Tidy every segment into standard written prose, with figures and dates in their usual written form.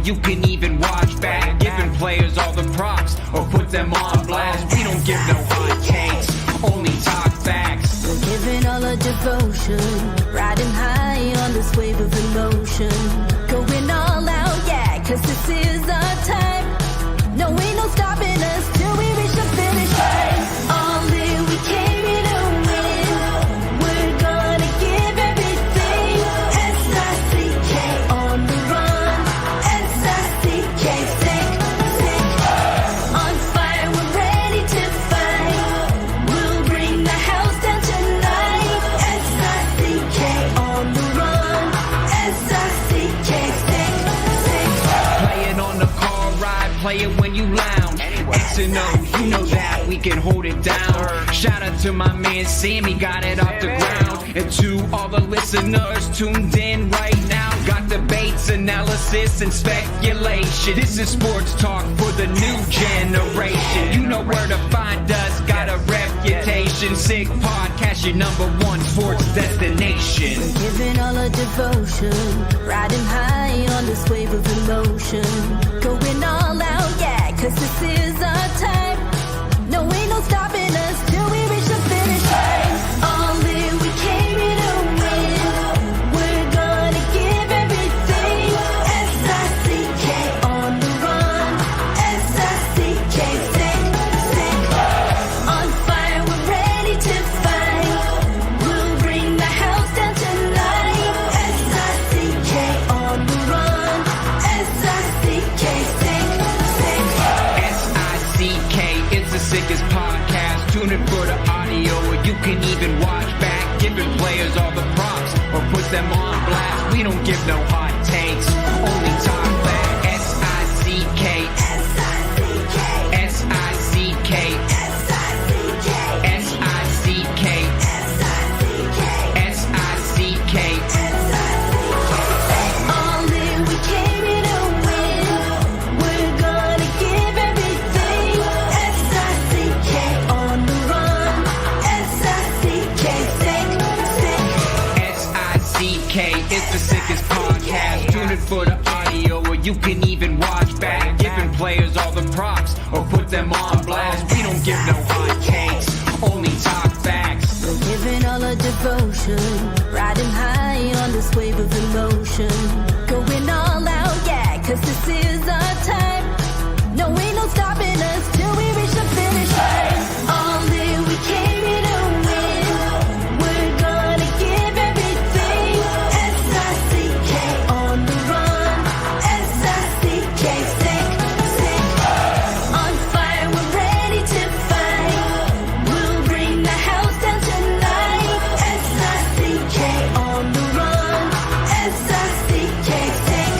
you can even watch back. Giving players all the props or put them on blast. We don't give no hot takes, only talk facts. We're giving all our devotion, riding high on this wave of emotion. Going all out, yeah, cause this is our time. No, ain't no stopping us till we reach the finish line. All in, we came here to win. We're gonna give everything. S-I-C-K on the run. S-I-C-K, sick. On fire, we're ready to fight. We'll bring the house down tonight. S-I-C-K on the run. S-I-C-K, sick. Play it on the car ride, play it when you lounge. X and O, you know that we can hold it down. Shout out to my man Sammy, got it off the ground. And to all the listeners tuned in right now, got debates, analysis, and speculation. This is sports talk for the new generation. You know where to find us, got a reputation. Sick podcast, your #1 sports destination. Giving all our devotion, riding high on this wave of emotion. Going all out, yeah, cause this is our time. No, ain't no stopping us till we reach the finish line. All in, we came here to win. We're gonna give everything. S-I-C-K on the run. S-I-C-K, sick. On fire, we're ready to fight. We'll bring the house down tonight. S-I-C-K on the run. S-I-C-K, sick. S-I-C-K, it's the sickest podcast. Tune in for the audio, or you can even watch back. Giving players all the props or put them on blast. We don't give no hot takes, only talk back. S-I-C-K, S-I-C-K, S-I-C-K, S-I-C-K, S-I-C-K, S-I-C-K. All in, we came here to win. We're gonna give everything. S-I-C-K on the run. S-I-C-K, sick. S-I-C-K, it's the sickest podcast. Tune in for the audio, or you can even watch back. Giving players all the props or put them on blast. We don't give no hot takes, only talk facts. We're giving all our devotion, riding high on this wave of emotion. Going all out, yeah, cause this is our time. No, ain't no stopping us till we reach the finish line. All in, we came here to win. We're gonna give everything. S-I-C-K on the run. S-I-C-K, sick. On fire, we're ready to fight. We'll bring the house down tonight. S-I-C-K on the run. S-I-C-K, sick.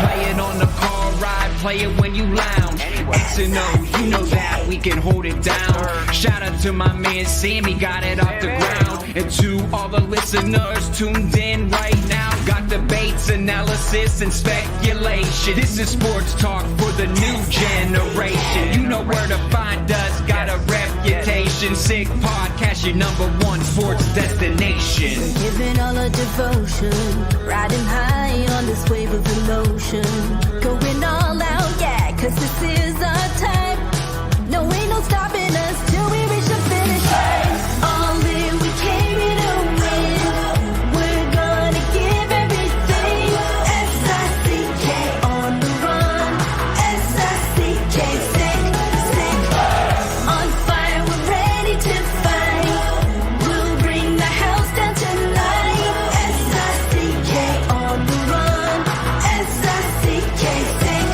Play it on the car ride, play it when you lounge. X and O, you know that we can hold it down. Shout out to my man Sammy, got it off the ground. And to all the listeners tuned in right now, got debates, analysis, and speculation. This is sports talk for the new generation. You know where to find us, got a reputation. Sick podcast, your #1 sports destination. Giving all our devotion, riding high on this wave of emotion. Going all out, yeah, cause this is our time. No, ain't no stopping us till we reach the finish line. All in, we came here to win. We're gonna give everything. S-I-C-K on the run. S-I-C-K, sick. On fire, we're ready to fight. We'll bring the house down tonight. S-I-C-K on the run. S-I-C-K, sick.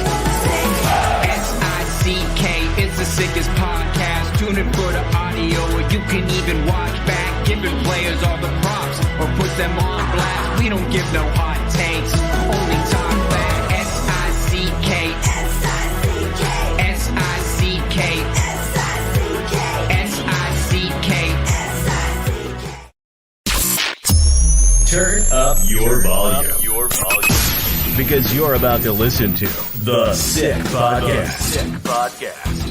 S-I-C-K, it's the sickest podcast. Tune in for the audio, or you can even watch back. Giving players all the props or put them on blast. We don't give no hot takes, only talk back. S-I-C-K, S-I-C-K, S-I-C-K, S-I-C-K, S-I-C-K, S-I-C-K. Turn up your volume. Because you're about to listen to The Sick Podcast.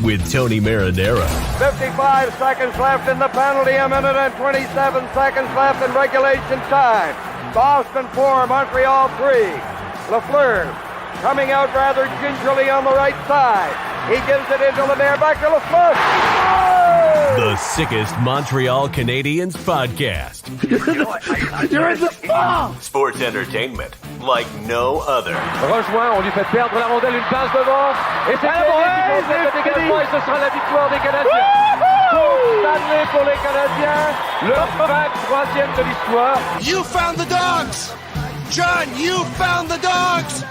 With Tony Marinaro. 55 seconds left in the penalty, a minute and 27 seconds left in regulation time. Boston 4, Montreal 3. Lafleur coming out rather gingerly on the right side. He gives it into Lemaire, back to Lafleur. The sickest Montreal Canadiens podcast. You're in the ball! Sports entertainment like no other. Rejoint, on lui fait perdre la rondelle, une passe devant. Et c'est Cayden qui complète le dégagement et ce sera la victoire des Canadiens. Coupe Stanley pour les Canadiens. Le 23e de l'histoire. You found the dogs! John, you found the dogs!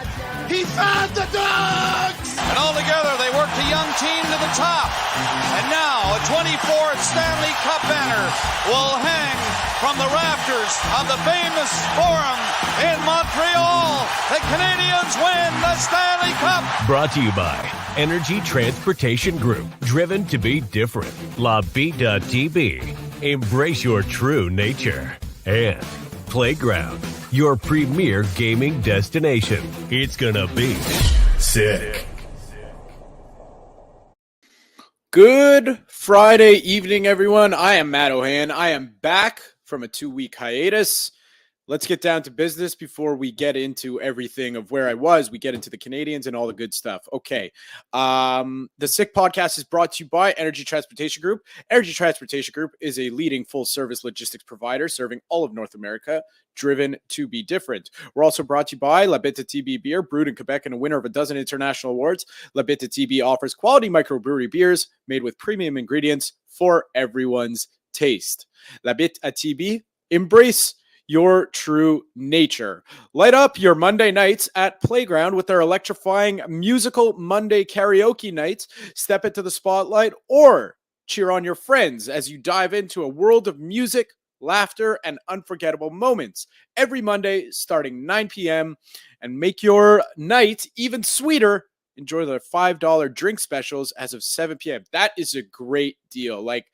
He found the dogs! And all together, they worked a young team to the top. And now, a 24th Stanley Cup banner will hang from the rafters of the famous Forum in Montreal. The Canadiens win the Stanley Cup. Brought to you by Energy Transportation Group. Driven to be different. La Vida TB. Embrace your true nature. And Playground, your premier gaming destination. It's gonna be sick. Good Friday evening, everyone. I am Matt Ohayon. I am back from a 2-week hiatus. Let's get down to business before we get into everything of where I was. We get into the Canadiens and all the good stuff. Okay. The Sick Podcast is brought to you by Energy Transportation Group. Energy Transportation Group is a leading full-service logistics provider serving all of North America, driven to be different. We're also brought to you by La Bita TB Beer, brewed in Quebec and a winner of a dozen international awards. La Bita TB offers quality microbrewery beers made with premium ingredients for everyone's taste. La Bita TB, embrace your true nature. Light up your Monday nights at Playground with their electrifying musical Monday karaoke nights. Step into the spotlight or cheer on your friends as you dive into a world of music, laughter, and unforgettable moments every Monday starting 9 p.m. and make your night even sweeter. Enjoy their $5 drink specials as of 7 p.m. That is a great deal. Like,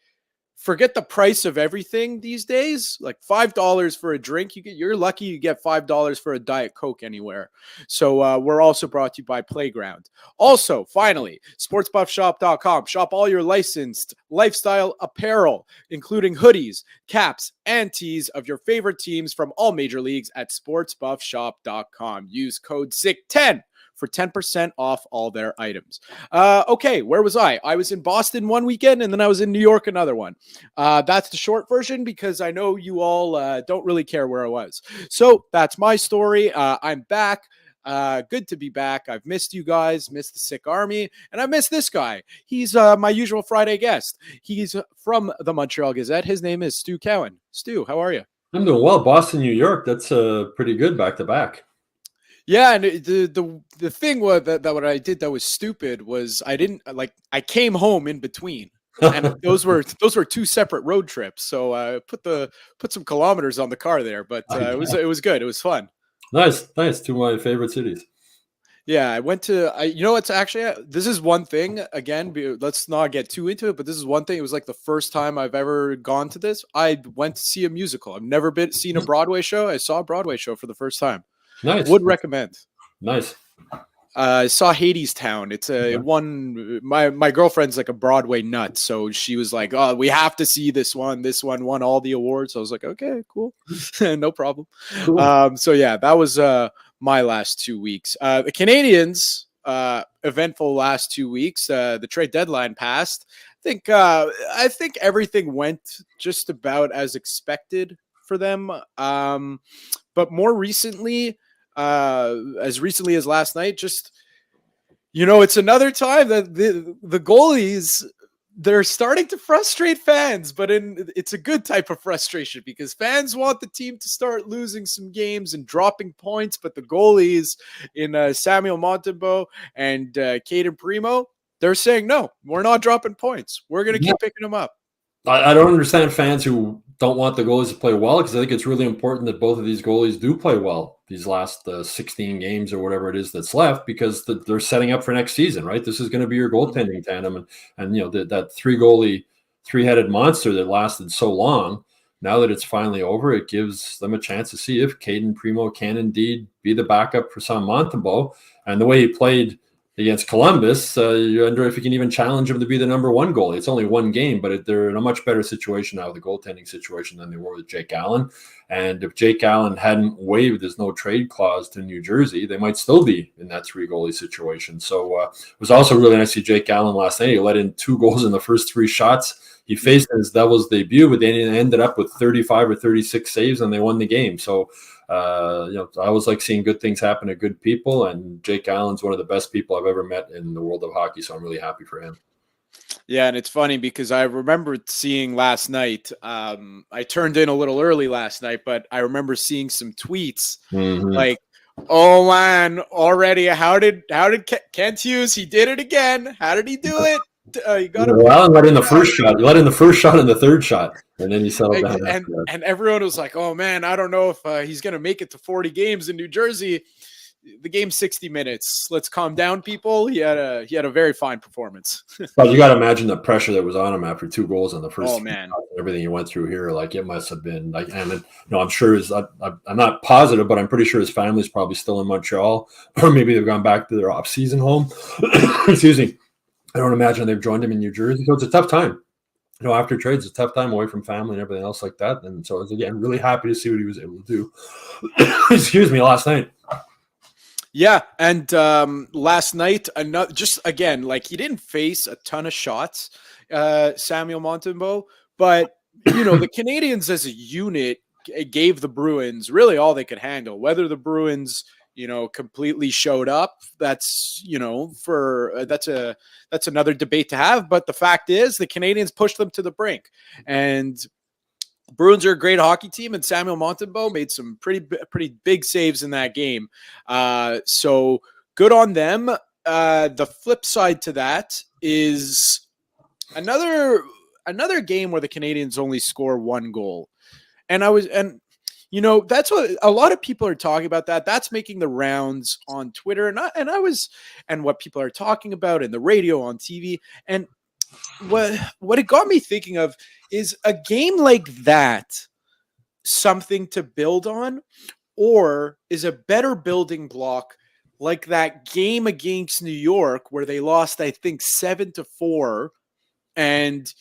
forget the price of everything these days. Like $5 for a drink, you're lucky you get $5 for a Diet Coke anywhere. So we're also brought to you by Playground. Also, finally, sportsbuffshop.com. Shop all your licensed lifestyle apparel, including hoodies, caps, and tees of your favorite teams from all major leagues at sportsbuffshop.com. Use code SICK10 for 10% off all their items. Okay, where was I? I was in Boston one weekend, and then I was in New York another one. That's the short version because I know you all don't really care where I was. So that's my story. I'm back. Good to be back. I've missed you guys, missed the Sick Army, and I missed this guy. He's my usual Friday guest. He's from the Montreal Gazette. His name is Stu Cowan. Stu, how are you? I'm doing well. Boston, New York. That's pretty good back-to-back. Yeah, and the thing was that what I did that was stupid was I came home in between, and those were two separate road trips. So I put some kilometers on the car there, but it was good. It was fun. Nice. Two of my favorite cities. Yeah, I went to. It's actually this is one thing. Again, let's not get too into it, but this is one thing. It was like the first time I've ever gone to this. I went to see a musical. I've never seen a Broadway show. I saw a Broadway show for the first time. Nice. Would recommend. Nice. I saw Hadestown. It's one. My girlfriend's like a Broadway nut, so she was like, "Oh, we have to see this one. This one won all the awards." I was like, "Okay, cool, no problem." Cool. So yeah, that was my last 2 weeks. The Canadiens, eventful last 2 weeks. The trade deadline passed. I think everything went just about as expected for them. But more recently, as recently as last night, just, it's another time that the goalies, they're starting to frustrate fans, but it's a good type of frustration because fans want the team to start losing some games and dropping points, but the goalies in Samuel Montembeault and Cayden Primeau, they're saying, no, we're not dropping points. We're going to keep picking them up. I don't understand fans who don't want the goalies to play well because I think it's really important that both of these goalies do play well these last 16 games or whatever it is that's left because they're setting up for next season, right? This is going to be your goaltending tandem. And that three-headed monster that lasted so long, now that it's finally over, it gives them a chance to see if Cayden Primeau can indeed be the backup for Sam Montembeault. And the way he played against Columbus, you wonder if you can even challenge him to be the number one goalie. It's only one game, but they're in a much better situation now, the goaltending situation, than they were with Jake Allen. And if Jake Allen hadn't waived his no trade clause to New Jersey, they might still be in that 3 goalie situation. So it was also really nice to see Jake Allen last night. He let in 2 goals in the first 3 shots he faced in his Devils debut, but then he ended up with 35 or 36 saves, and they won the game. So I always like seeing good things happen to good people, and Jake Allen's one of the best people I've ever met in the world of hockey, so I'm really happy for him. Yeah, and it's funny because I remember seeing last night, I turned in a little early last night, but I remember seeing some tweets like, oh man, already, how did Kent Hughes, he did it again. How did he do it? You got to let in the first shot. You let in the first shot and the third shot, and then he settled down. And everyone was like, "Oh man, I don't know if he's going to make it to 40 games in New Jersey." The game's 60 minutes. Let's calm down, people. He had a very fine performance. But you got to imagine the pressure that was on him after 2 goals in the first. Oh man, everything he went through here, like it must have been like, and I'm sure I'm not positive, but I'm pretty sure his family's probably still in Montreal, or maybe they've gone back to their off-season home. Excuse me. I don't imagine they've joined him in New Jersey. So it's a tough time. After trades, it's a tough time away from family and everything else like that. And so, again, really happy to see what he was able to do. Excuse me, last night. Yeah, and last night, just again, like he didn't face a ton of shots, Samuel Montembeault, but, the Canadiens as a unit gave the Bruins really all they could handle. Whether the Bruins completely showed up, that's another debate to have. But the fact is, the Canadiens pushed them to the brink, and the Bruins are a great hockey team, and Samuel Montembeault made some pretty big saves in that game. So good on them. The flip side to that is another game where the Canadiens only score 1 goal, and that's what a lot of people are talking about. That's making the rounds on Twitter, and what people are talking about in the radio, on TV. And what it got me thinking of is a game like that something to build on, or is a better building block like that game against New York where they lost, I think, 7-4, and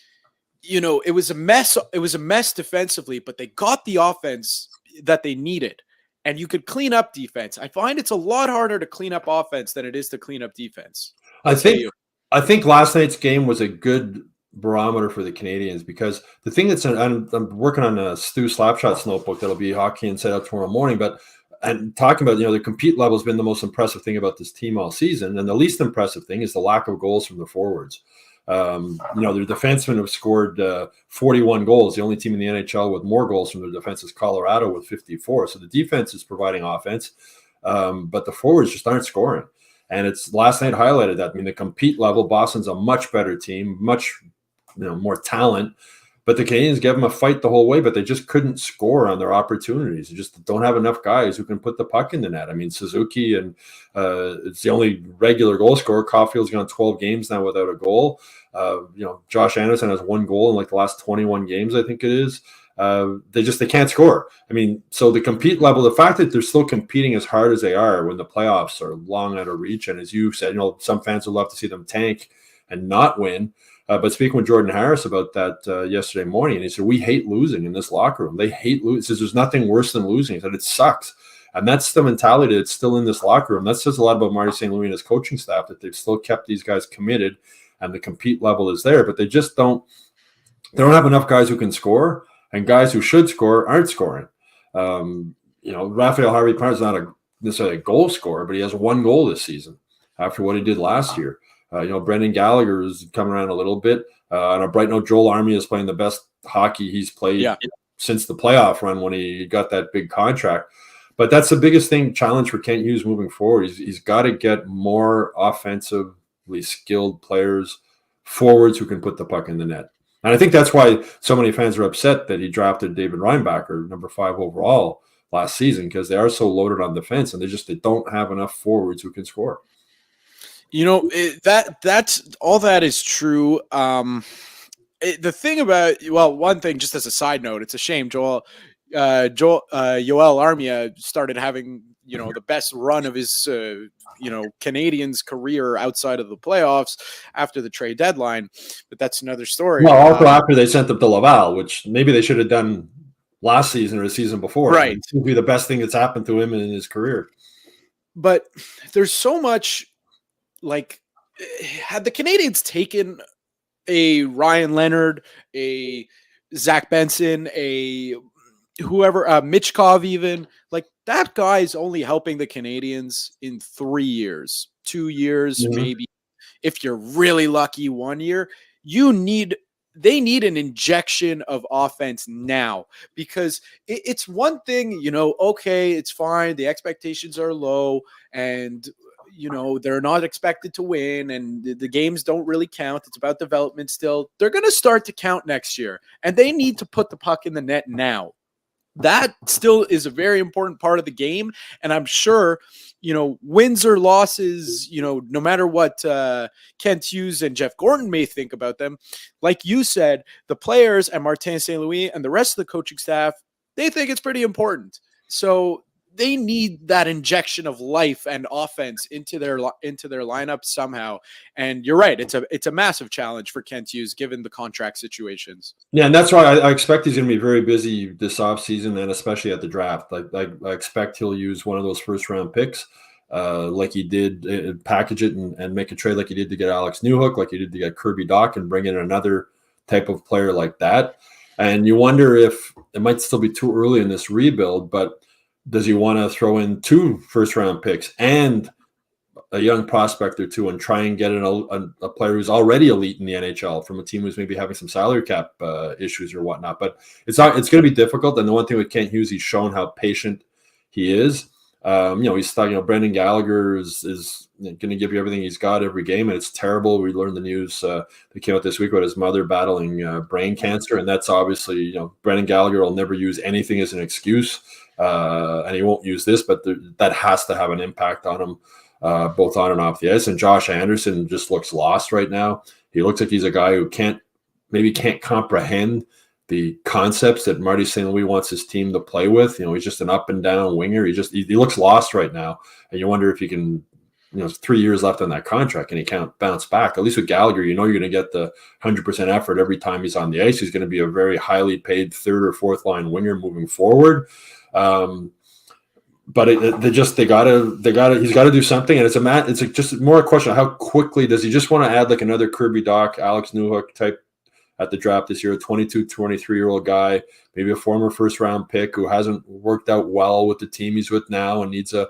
it was a mess. It was a mess defensively, but they got the offense that they needed, and you could clean up defense. I find it's a lot harder to clean up offense than it is to clean up defense. I think last night's game was a good barometer for the Canadiens, because the thing I'm working on a Stu Slapshot's notebook that'll be Hockey Inside Out tomorrow morning, and talking about, the compete level has been the most impressive thing about this team all season, and the least impressive thing is the lack of goals from the forwards. Their defensemen have scored 41 goals. The only team in the NHL with more goals from their defense is Colorado with 54. So the defense is providing offense, but the forwards just aren't scoring. And it's last night highlighted that. I mean, the compete level, Boston's a much better team, much more talent, but the Canadiens gave them a fight the whole way, but they just couldn't score on their opportunities. They just don't have enough guys who can put the puck in the net. I mean, Suzuki, and it's the only regular goal scorer. Caufield's gone 12 games now without a goal. Josh Anderson has 1 goal in like the last 21 games, I think it is. They can't score. I mean, so the compete level, the fact that they're still competing as hard as they are when the playoffs are long out of reach, and as you said, some fans would love to see them tank and not win. But speaking with Jordan Harris about that yesterday morning, and he said, we hate losing in this locker room. They hate losing. He says there's nothing worse than losing. He said it sucks. And that's the mentality that's still in this locker room. That says a lot about Marty St. Louis and his coaching staff, that they've still kept these guys committed, and the compete level is there. But they just don't have enough guys who can score, and guys who should score aren't scoring. Raphael Harvey-Pinard is not necessarily a goal scorer, but he has 1 goal this season after what he did last year. Brendan Gallagher is coming around a little bit. On a bright note, Joel Armia is playing the best hockey he's played since the playoff run when he got that big contract. But that's the biggest challenge for Kent Hughes moving forward. He's got to get more offensively skilled players, forwards who can put the puck in the net. And I think that's why so many fans are upset that he drafted David Reinbacher, number 5 overall last season, because they are so loaded on defense, and they don't have enough forwards who can score. That's all that is true. The thing about, one thing, just as a side note, it's a shame Yoel Armia started having the best run of his, Canadiens career outside of the playoffs after the trade deadline. But that's another story. Well, also after they sent him to Laval, which maybe they should have done last season or the season before. Right. It would be the best thing that's happened to him in his career. But there's so much, like, had the Canadiens taken a Ryan Leonard, a Zach Benson, a whoever, Mitchkov even, like, that guy's only helping the Canadiens in 3 years, 2 years, maybe. If you're really lucky, 1 year. They need an injection of offense now, because it's one thing, okay, it's fine. The expectations are low and, they're not expected to win and the games don't really count. It's about development still. They're going to start to count next year and they need to put the puck in the net now. That still is a very important part of the game. And I'm sure, wins or losses, no matter what Kent Hughes and Jeff Gordon may think about them, like you said, the players and Martin St. Louis and the rest of the coaching staff, they think it's pretty important. So they need that injection of life and offense into their lineup somehow. And you're right, it's a massive challenge for Kent Hughes given the contract situations. Yeah, and that's why I expect he's going to be very busy this offseason and especially at the draft. I expect he'll use one of those first-round picks like he did, package it and make a trade like he did to get Alex Newhook, like he did to get Kirby Dach, and bring in another type of player like that. And you wonder if it might still be too early in this rebuild, but does he want to throw in 2 first-round picks and a young prospect or 2 and try and get a player who's already elite in the NHL from a team who's maybe having some salary cap issues or whatnot? But it's going to be difficult. And the one thing with Kent Hughes, he's shown how patient he is. He's thought, Brendan Gallagher is going to give you everything he's got every game, and it's terrible. We learned the news that came out this week about his mother battling brain cancer, and that's obviously, Brendan Gallagher will never use anything as an excuse. And he won't use this, but that has to have an impact on him, both on and off the ice. And Josh Anderson just looks lost right now. He looks like he's a guy who can't comprehend the concepts that Marty St. Louis wants his team to play with. He's just an up and down winger. He looks lost right now. And you wonder if he can, 3 years left on that contract and he can't bounce back. At least with Gallagher, you're going to get the 100% effort every time he's on the ice. He's going to be a very highly paid 3rd or 4th line winger moving forward. But he's got to do something, and it's just more a question of how quickly does he just want to add like another Kirby Dach, Alex Newhook type at the draft this year, a 22, 23-year-old guy, maybe a former first-round pick who hasn't worked out well with the team he's with now and needs a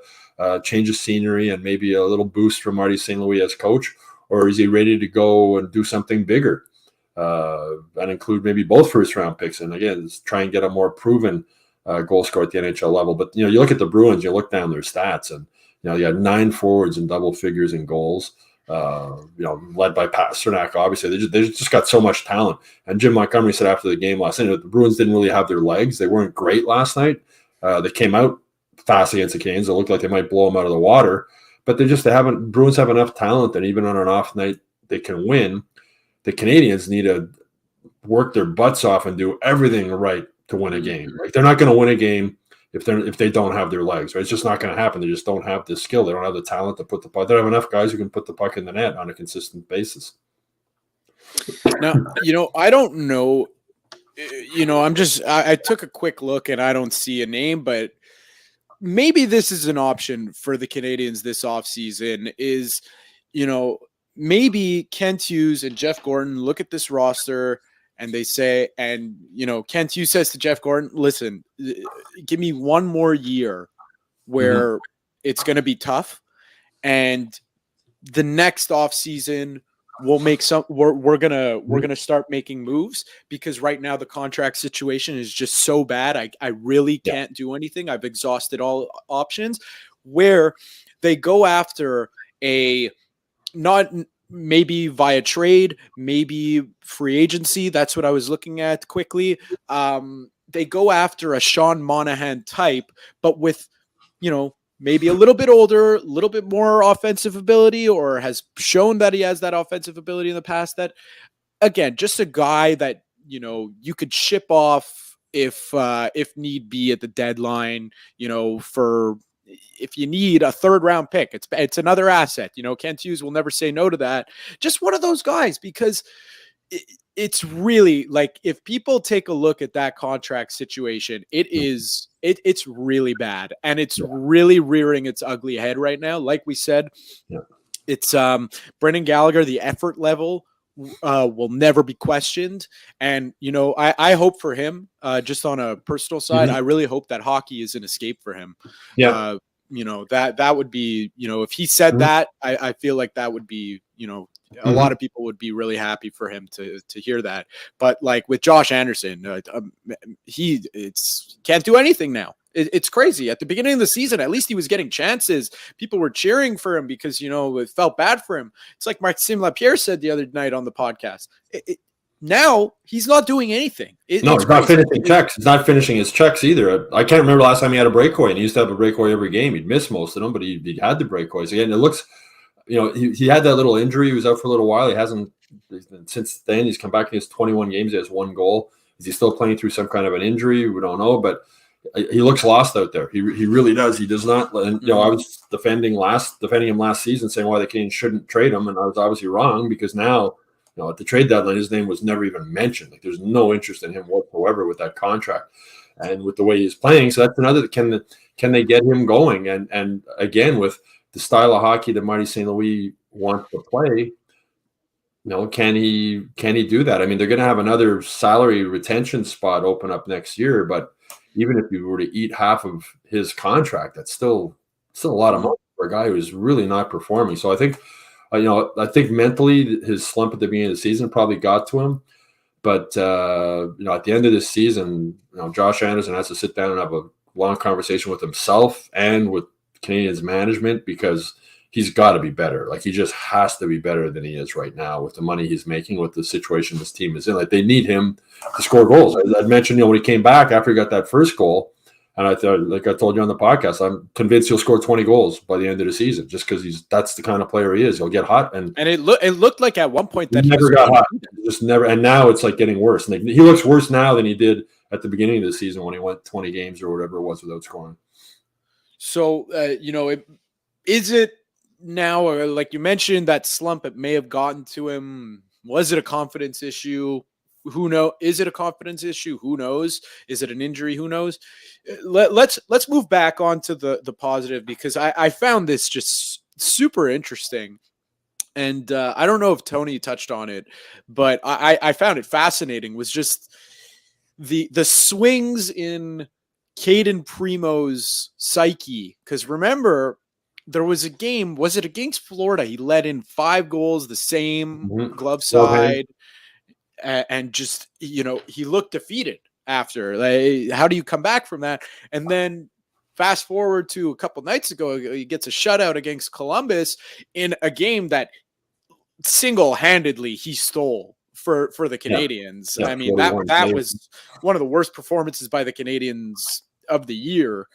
change of scenery and maybe a little boost from Marty St. Louis as coach, or is he ready to go and do something bigger and include maybe both first-round picks and again try and get a more proven goal scorer at the NHL level? But you look at the Bruins, you look down their stats, and you had 9 forwards in double figures in goals. Led by Pasternak. Obviously, they just got so much talent. And Jim Montgomery said after the game last night, the Bruins didn't really have their legs. They weren't great last night. They came out fast against the Canes. It looked like they might blow them out of the water. But Bruins have enough talent that even on an off night they can win. The Canadiens need to work their butts off and do everything right to win a game. Like, they're not going to win a game if they don't have their legs, right? It's just not going to happen. They just don't have the skill. They don't have the talent to put the puck. They don't have enough guys who can put the puck in the net on a consistent basis. Now, I don't know. I took a quick look and I don't see a name, but maybe this is an option for the Canadiens this offseason is, maybe Kent Hughes and Jeff Gordon look at this roster and they say, and, Kent Hughes says to Jeff Gordon, listen, give me one more year where it's going to be tough. And the next offseason we'll make we're going to start making moves, because right now the contract situation is just so bad. I really can't do anything. I've exhausted all options, where they go after maybe via trade, maybe free agency. That's what I was looking at quickly. They go after a Sean Monahan type, but with, maybe a little bit older, a little bit more offensive ability, or has shown that he has that offensive ability in the past. That, again, just a guy that, you could ship off if need be at the deadline, for if you need a 3rd round pick, it's another asset. Kent Hughes will never say no to that. Just one of those guys, because it's really like, if people take a look at that contract situation, it's really bad, and it's really rearing its ugly head right now. Like we said, it's Brendan Gallagher, the effort level will never be questioned. And, I hope for him, just on a personal side, I really hope that hockey is an escape for him. Yeah. That would be, if he said that, I feel like that would be, a lot of people would be really happy for him to hear that. But like with Josh Anderson, he can't do anything now. It's crazy. At the beginning of the season, at least he was getting chances. People were cheering for him because, it felt bad for him. It's like Maxime Lapierre said the other night on the podcast. Now he's not doing anything. He's not finishing checks. He's not finishing his checks either. I can't remember the last time he had a breakaway, and he used to have a breakaway every game. He'd miss most of them, but he had the breakaways. Again, it looks, he had that little injury. He was out for a little while. He hasn't, since then, he's come back in his 21 games. He has 1 goal. Is he still playing through some kind of an injury? We don't know, but he looks lost out there. He really does. He does not. And, I was defending him last season, saying why the Canadiens shouldn't trade him, and I was obviously wrong, because now, at the trade deadline, his name was never even mentioned. Like, there's no interest in him whatsoever with that contract, and with the way he's playing. So that's another. Can they get him going? And again, with the style of hockey that Marty St. Louis wants to play, can he do that? I mean, they're going to have another salary retention spot open up next year, but even if you were to eat half of his contract, that's still a lot of money for a guy who's really not performing. So I think, I think mentally his slump at the beginning of the season probably got to him. But, at the end of this season, Josh Anderson has to sit down and have a long conversation with himself and with Canadiens management, because he's got to be better. Like, he just has to be better than he is right now with the money he's making, with the situation this team is in. Like, they need him to score goals. I mentioned, when he came back after he got that first goal, and I thought, like I told you on the podcast, I'm convinced he'll score 20 goals by the end of the season, just because that's the kind of player he is. He'll get hot, and it looked like at one point that he never got hot. Just never. And now it's like getting worse. And he looks worse now than he did at the beginning of the season when he went 20 games or whatever it was without scoring. So, is it now, like you mentioned, that slump, it may have gotten to him? Was it a confidence issue? Who knows? Is it a confidence issue? Who knows? Is it an injury? Who knows? Let's move back onto the positive, because I found this just super interesting. And I don't know if Tony touched on it, but I found it fascinating, was just the swings in Cayden Primeau's psyche. Because remember, there was a game, was it against Florida? He let in 5 goals, the same glove side. And just, he looked defeated after. Like, how do you come back from that? And then fast forward to a couple nights ago, he gets a shutout against Columbus in a game that single-handedly he stole for the Canadiens. Yeah, I mean, that was one of the worst performances by the Canadiens of the year.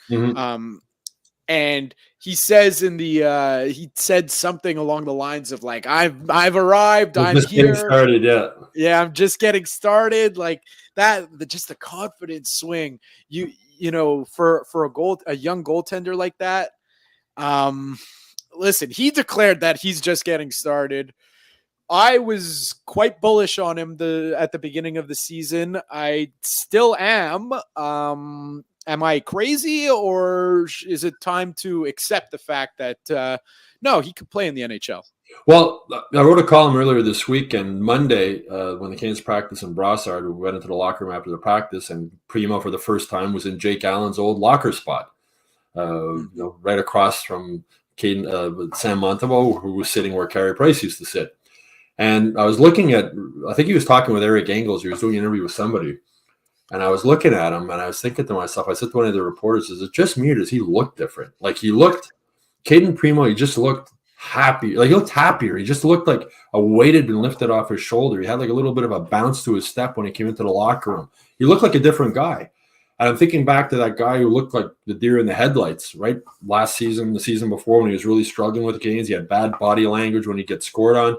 And he says he said something along the lines of like, I've arrived, I'm just here. Getting started, yeah, I'm just getting started. Like that, just the confidence swing. For a young goaltender like that. Listen, he declared that he's just getting started. I was quite bullish on him at the beginning of the season. I still am. Am I crazy, or is it time to accept the fact that no, he could play in the NHL? Well, I wrote a column earlier this week, and Monday, when the Canadiens practiced in Brassard, we went into the locker room after the practice, and Primeau for the first time was in Jake Allen's old locker spot, right across from Cayden, Sam Montembeault, who was sitting where Carey Price used to sit. And I was looking at, I think he was talking with Eric Engels. He was doing an interview with somebody. And I was looking at him, and I was thinking to myself, I said to one of the reporters, is it just me, or does he look different? Like, Cayden Primeau, he just looked happy. Like, he looked happier. He just looked like a weight had been lifted off his shoulder. He had like a little bit of a bounce to his step when he came into the locker room. He looked like a different guy. And I'm thinking back to that guy who looked like the deer in the headlights, right? Last season, the season before, when he was really struggling with the Canadiens. He had bad body language when he gets scored on.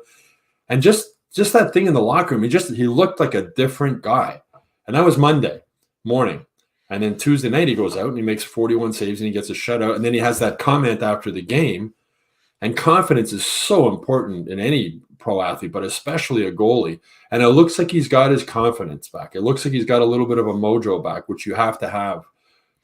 And just that thing in the locker room, he looked like a different guy. And that was Monday morning. And then Tuesday night he goes out and he makes 41 saves and he gets a shutout. And then he has that comment after the game. And confidence is so important in any pro athlete, but especially a goalie. And it looks like he's got his confidence back. It looks like he's got a little bit of a mojo back, which you have to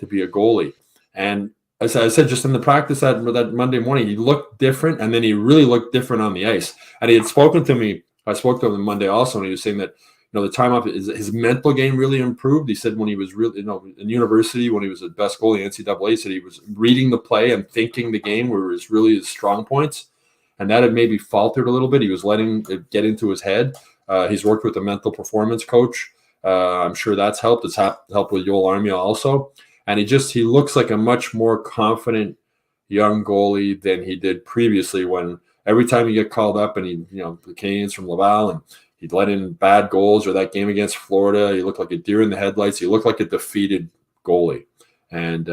be a goalie. And as I said, just in the practice that Monday morning, he looked different, and then he really looked different on the ice. And he had spoken to me. I spoke to him on Monday also, and he was saying that the time off, his mental game really improved. He said when he was really, in university, when he was the best goalie in NCAA, he said he was reading the play and thinking the game were really his strong points, and that had maybe faltered a little bit. He was letting it get into his head. He's worked with a mental performance coach. I'm sure that's helped. It's helped with Joel Armia also. And he looks like a much more confident young goalie than he did previously, when every time he get called up and the Canadiens from Laval, and he'd let in bad goals, or that game against Florida, he looked like a deer in the headlights. He looked like a defeated goalie. And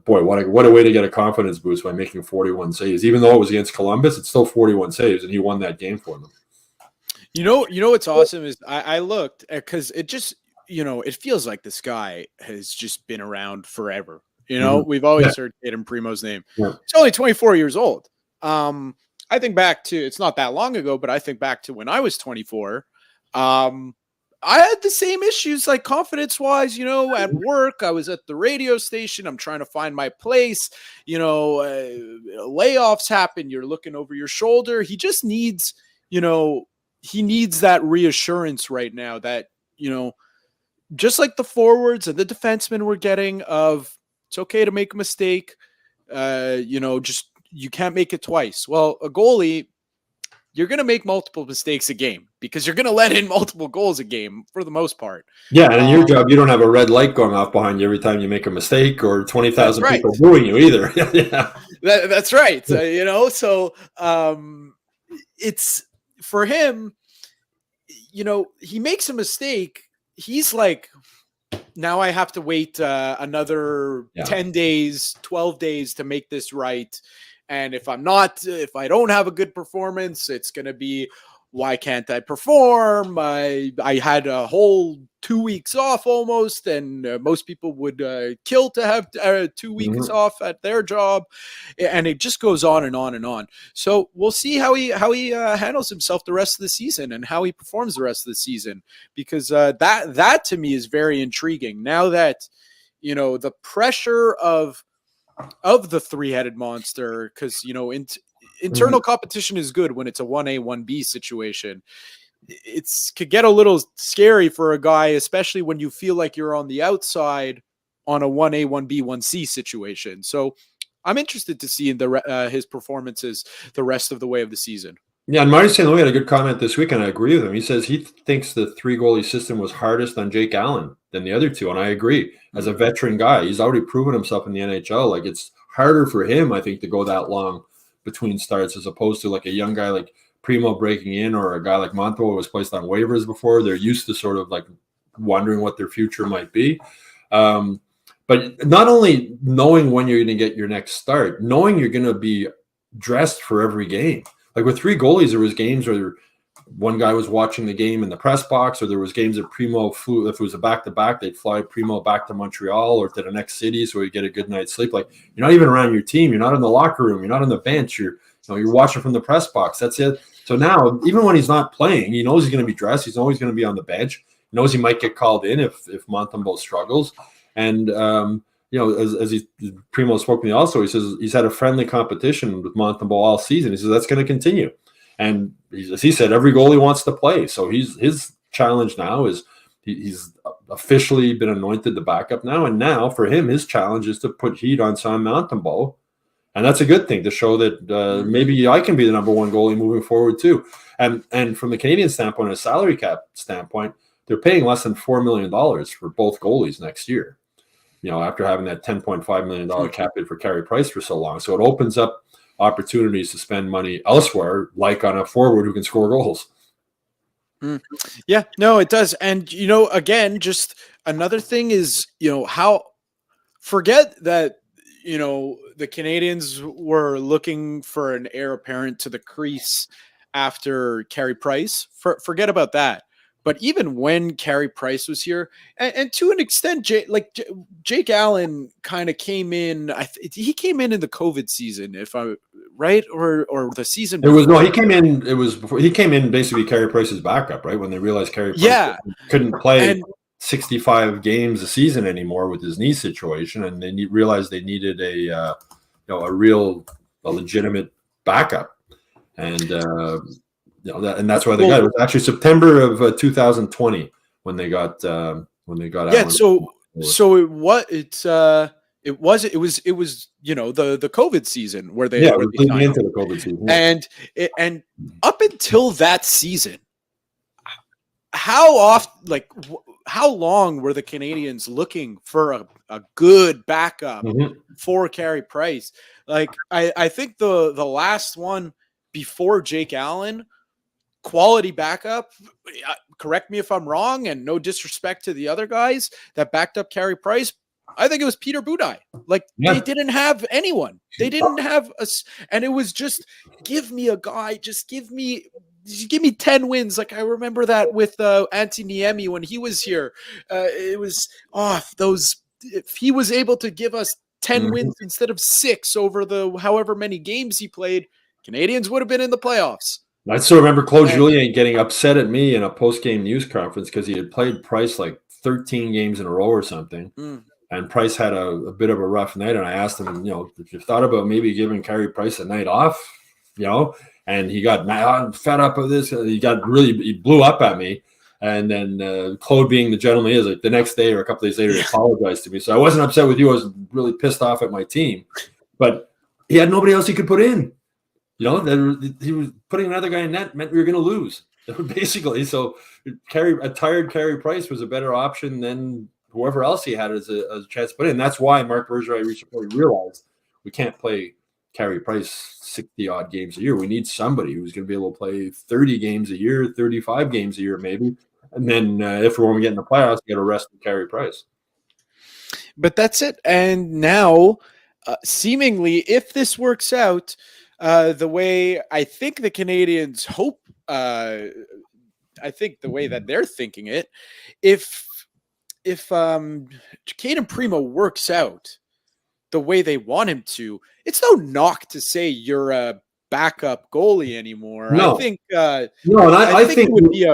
boy, what a way to get a confidence boost by making 41 saves. Even though it was against Columbus, it's still 41 saves, and he won that game for them. You know what's awesome is I looked, because it just, it feels like this guy has just been around forever. We've always heard Cayden Primeau's name. Yeah. He's only 24 years old. I think back to, it's not that long ago, but I think back to when I was 24. I had the same issues, like confidence-wise, at work. I was at the radio station. I'm trying to find my place. Layoffs happen. You're looking over your shoulder. He just needs, he needs that reassurance right now that, just like the forwards and the defensemen we're getting, of it's okay to make a mistake. Just you can't make it twice. Well, a goalie, you're going to make multiple mistakes a game, because you're going to let in multiple goals a game for the most part. Yeah, and in your job, you don't have a red light going off behind you every time you make a mistake, or 20,000 people booing you either. Yeah, that's right. So it's for him. He makes a mistake. He's like, now I have to wait another 10 days, 12 days to make this right. And if I don't have a good performance, it's going to be, why can't I perform? I had a whole 2 weeks off almost, and most people would kill to have 2 weeks off at their job, and it just goes on and on and on. So we'll see how he handles himself the rest of the season, and how he performs the rest of the season, because that to me is very intriguing. Now that the pressure of the three-headed monster, because internal competition is good when it's a 1A, 1B situation. It's could get a little scary for a guy, especially when you feel like you're on the outside on a 1A, 1B, 1C situation. So I'm interested to see his performances the rest of the way of the season. Yeah, and Marty St. Louis had a good comment this week, and I agree with him. He says he thinks the three-goalie system was hardest on Jake Allen than the other two, and I agree. As a veteran guy, he's already proven himself in the NHL. Like, it's harder for him, I think, to go that long between starts, as opposed to like a young guy like Primeau breaking in, or a guy like Montour who was placed on waivers before. They're used to sort of like wondering what their future might be. But not only knowing when you're going to get your next start, knowing you're going to be dressed for every game. Like with three goalies, there was games where one guy was watching the game in the press box, or there was games that Primeau flew. If it was a back-to-back, they'd fly Primeau back to Montreal or to the next city so he'd get a good night's sleep. Like, you're not even around your team. You're not in the locker room. You're not on the bench. You're watching from the press box. That's it. So now, even when he's not playing, he knows he's going to be dressed. He's always going to be on the bench. He knows he might get called in if Montembeault struggles. And as Primeau spoke to me also, he says he's had a friendly competition with Montembeault all season. He says that's going to continue. And as he said, every goalie wants to play. So his challenge now is he's officially been anointed the backup now. And now for him, his challenge is to put heat on Sam Montembeault. And that's a good thing, to show that maybe I can be the number one goalie moving forward too. And from the Canadian standpoint, a salary cap standpoint, they're paying less than $4 million for both goalies next year, after having that $10.5 million cap hit for Carey Price for so long. So it opens up opportunities to spend money elsewhere, like on a forward who can score goals. Yeah, no, it does. And, again, just another thing is, forget that, the Canadiens were looking for an heir apparent to the crease after Carey Price. Forget about that. But even when Carey Price was here, and to an extent, Jake Allen kind of came in. He came in the COVID season, if I right, or the season. It was he came in. It was before he came in. Basically, Carey Price's backup, right? When they realized Carey Price couldn't play 65 games a season anymore with his knee situation, and they realized they needed a legitimate backup, and and that's why they got it. It was actually September of 2020 when they got Allen. So it was the COVID season where they were leading into the COVID season, and up until that season, how long were the Canadiens looking for a good backup for Carey Price? Like I think the last one before Jake Allen, quality backup, correct me if I'm wrong, and no disrespect to the other guys that backed up Carey Price, I think it was Peter Budaj. They didn't have anyone. They didn't have us, and it was just give me a guy, just give me 10 wins. Like I remember that with Antti Niemi when he was here. It was off those. If he was able to give us 10 wins instead of 6 over the however many games he played, Canadiens would have been in the playoffs. I still remember Claude Julien getting upset at me in a post-game news conference because he had played Price like 13 games in a row or something. And Price had a bit of a rough night. And I asked him, if you thought about maybe giving Carey Price a night off, and he got fed up with this. He blew up at me. And then Claude, being the gentleman he is, like the next day or a couple days later, he apologized to me. So I wasn't upset with you. I was really pissed off at my team. But he had nobody else he could put in. He was putting another guy in net meant we were going to lose, basically. So a tired Carey Price was a better option than whoever else he had as a chance to put in. That's why Marc Bergevin realized we can't play Carey Price 60-odd games a year. We need somebody who's going to be able to play 30 games a year, 35 games a year maybe. And then if we're going to get in the playoffs, we got to rest Carey Price. But that's it. And now, seemingly, if this works out, the way I think the Canadiens hope, I think the way that they're thinking it, if Cayden Primeau works out the way they want him to, it's no knock to say you're a backup goalie anymore. No. I think I think it would be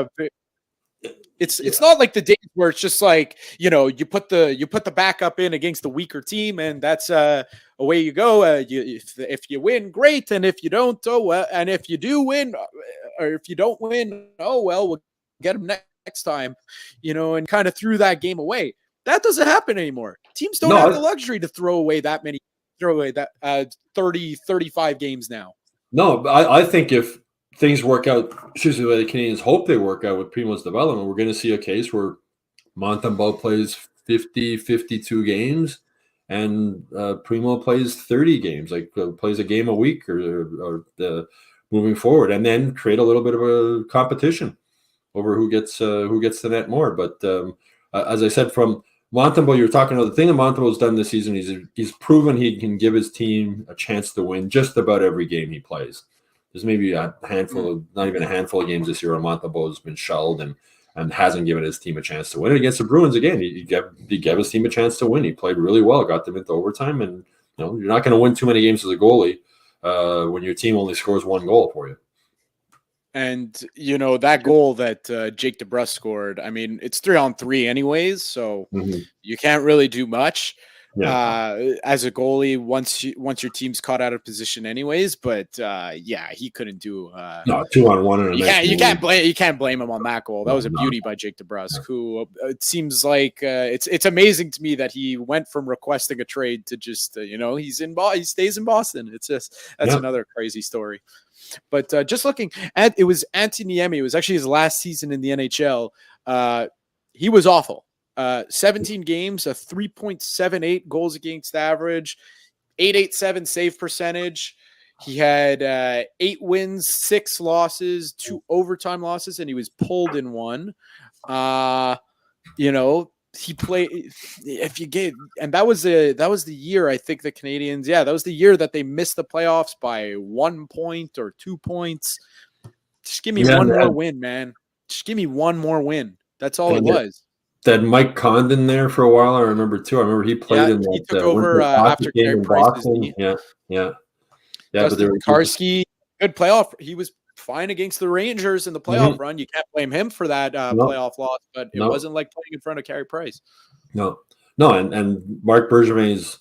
it's not like the days where it's just like, you put the backup in against the weaker team and that's away you go. If you win, great, and if you don't, oh well. And if you do win, or if you don't win, oh well, we'll get them next time. And kind of threw that game away. That doesn't happen anymore. Teams don't have the luxury to throw away that 30, 35 games now. No, I think if things work out, the way the Canadiens hope they work out with Primeau's development, we're going to see a case where Montembeault plays 50, 52 games and Primeau plays 30 games, plays a game a week or moving forward, and then create a little bit of a competition over who gets the net more. But as I said, from Montembeault, you're talking about the thing that Montembeault's done this season. He's proven he can give his team a chance to win just about every game he plays. There's maybe a handful, not even a handful of games this year where Montembeault has been shelled and hasn't given his team a chance to win. Against the Bruins, again, he gave his team a chance to win. He played really well, got them into overtime, and you're not going to win too many games as a goalie when your team only scores one goal for you. And, that goal that Jake DeBrusk scored, I mean, it's 3-on-3 anyways, so you can't really do much as a goalie once your team's caught out of position anyways. But, he couldn't do 2-on-1. You can't blame him on that goal. That was a beauty by Jake DeBrusk, who it seems like it's amazing to me that he went from requesting a trade to just, he stays in Boston. It's just, that's another crazy story. But just looking at it, was Antti Niemi. It was actually his last season in the NHL. He was awful. 17 games, a 3.78 goals against average, 887 save percentage. He had 8 wins, 6 losses, 2 overtime losses, and he was pulled in one. He played and that was the year, I think, the Canadiens, that was the year that they missed the playoffs by 1 point or 2 points. Just give me one more win, man. Just give me one more win. That's all it was. That Mike Condon there for a while. I remember too. I remember he played in that. He took over after Carey Price's knee. Yeah. Dustin Karski, good playoff. He was fine against the Rangers in the playoff run. You can't blame him for that playoff loss, but it wasn't like playing in front of Carey Price. No. And Marc Bergevin's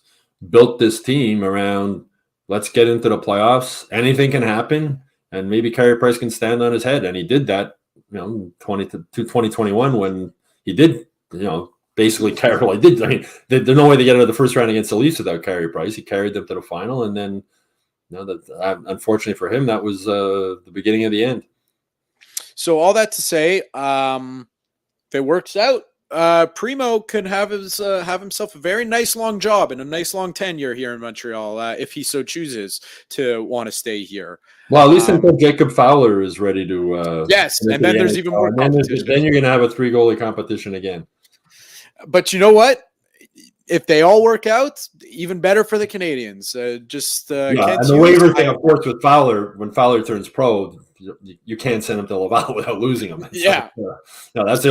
built this team around, let's get into the playoffs. Anything can happen, and maybe Carey Price can stand on his head. And he did that, 2021 when he did, basically carry. Well, he did. I mean, there's no way to get out of the first round against the Leafs without Carey Price. He carried them to the final, and then, unfortunately for him, that was the beginning of the end. So all that to say, if it works out, Primeau can have himself a very nice long job and a nice long tenure here in Montreal if he so chooses to want to stay here. Well, at least until Jacob Fowler is ready to. Yes, and then there's even more competition. Then you're going to have a 3-goalie competition again. But you know what? If they all work out, even better for the Canadiens. And the waiver thing, of course, with Fowler, when Fowler turns pro, you can't send him to Laval without losing him. Yeah. That's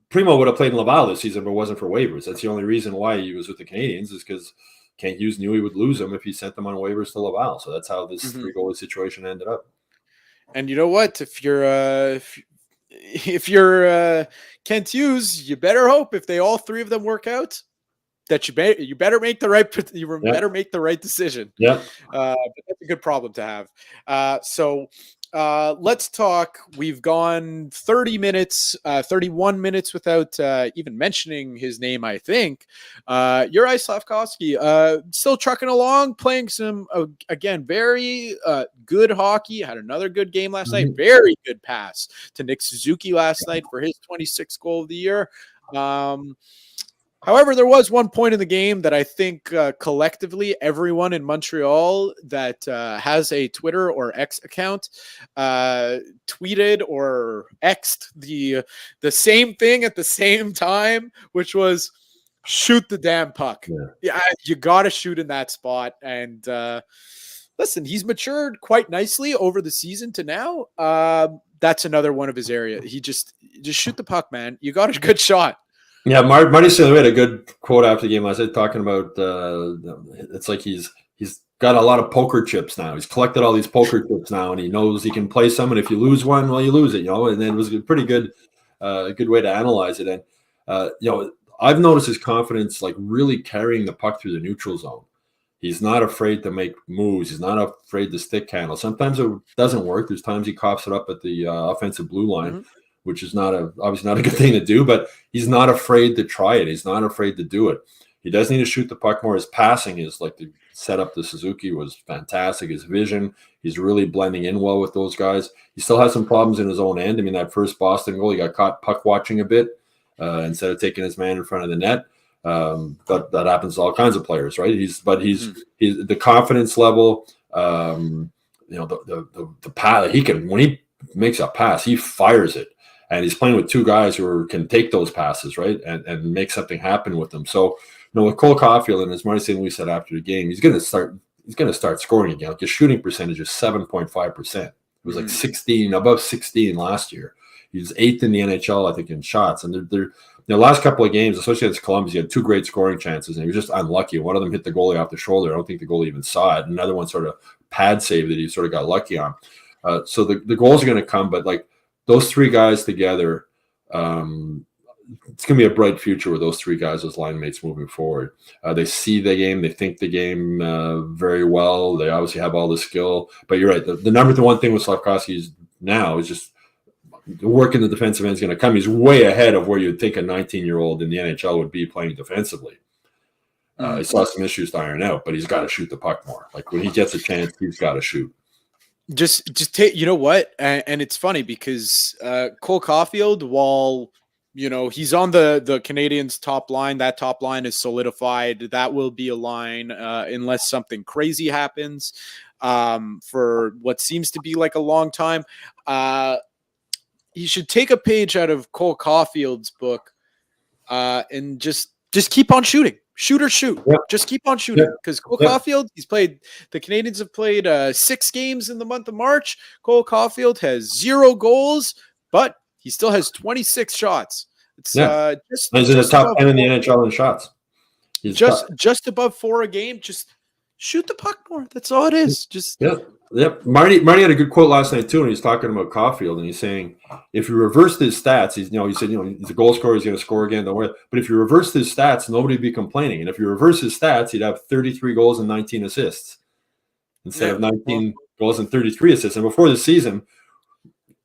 Primeau would have played in Laval this season, but it wasn't for waivers. That's the only reason why he was with the Canadiens, is because Kent Hughes knew he would lose him if he sent them on waivers to Laval. So that's how this 3-goalie situation ended up. And you know what? If you're Kent Hughes, you better hope if all three of them work out that you better make the right better make the right decision. Yeah, but that's a good problem to have. So let's talk. We've gone 30 minutes, 31 minutes without even mentioning his name, I think. Juraj Slafkovsky, still trucking along, playing some, again, very good hockey. Had another good game last night. Very good pass to Nick Suzuki last night for his 26th goal of the year. However, there was one point in the game that I think collectively everyone in Montreal that has a Twitter or X account tweeted or X'd the same thing at the same time, which was shoot the damn puck. Yeah, you got to shoot in that spot. And listen, he's matured quite nicely over the season to now. That's another one of his area. He just shoot the puck, man. You got a good shot. Yeah, Marty St. had a good quote after the game last night talking about it's like he's got a lot of poker chips now. He's collected all these poker chips now, and he knows he can play some. And if you lose one, well, you lose it, And it was a pretty good way to analyze it. And I've noticed his confidence like really carrying the puck through the neutral zone. He's not afraid to make moves. He's not afraid to stick handle. Sometimes it doesn't work. There's times he coughs it up at the offensive blue line. Which is obviously not a good thing to do, but he's not afraid to try it. He's not afraid to do it. He does need to shoot the puck more. His passing is like the setup to Suzuki was fantastic. His vision, he's really blending in well with those guys. He still has some problems in his own end. I mean, that first Boston goal, he got caught puck watching a bit instead of taking his man in front of the net. But that happens to all kinds of players, right? He's the confidence level. The pass he can, when he makes a pass, he fires it. And he's playing with two guys who can take those passes, right, and make something happen with them. So, with Cole Caufield, and as Marty St. Louis said after the game, he's going to start scoring again. Like his shooting percentage is 7.5%. It was like 16, above 16 last year. He's 8th in the NHL, I think, in shots. And the last couple of games, especially against Columbus, he had 2 great scoring chances, and he was just unlucky. One of them hit the goalie off the shoulder. I don't think the goalie even saw it. Another one sort of pad save that he sort of got lucky on. So the goals are going to come, but like, those 3 guys together, it's going to be a bright future with those 3 guys as line mates moving forward. They see the game. They think the game very well. They obviously have all the skill. But you're right. The number one thing with Slafkovsky is just the work in the defensive end is going to come. He's way ahead of where you'd think a 19-year-old in the NHL would be playing defensively. He still has some issues to iron out, but he's got to shoot the puck more. Like when he gets a chance, he's got to shoot. Just take, you know what? And it's funny because Cole Caufield, while, he's on the Canadiens top line, that top line is solidified. That will be a line unless something crazy happens for what seems to be like a long time. You should take a page out of Cole Caufield's book and just keep on shooting. Shoot or shoot. Yep. Just keep on shooting because Cole Caufield, the Canadiens have played 6 games in the month of March. Cole Caufield has 0 goals, but he still has 26 shots. It's he's in the top 10 in the NHL in shots. He's just above 4 a game. Just shoot the puck more. That's all it is. Just Marty had a good quote last night too, and he's talking about Caufield, and he's saying if you reverse his stats, he said he's a goal scorer, he's going to score again. Don't worry. But if you reverse his stats, nobody'd be complaining. And if you reverse his stats, he'd have 33 goals and 19 assists instead of 19 goals and 33 assists. And before the season,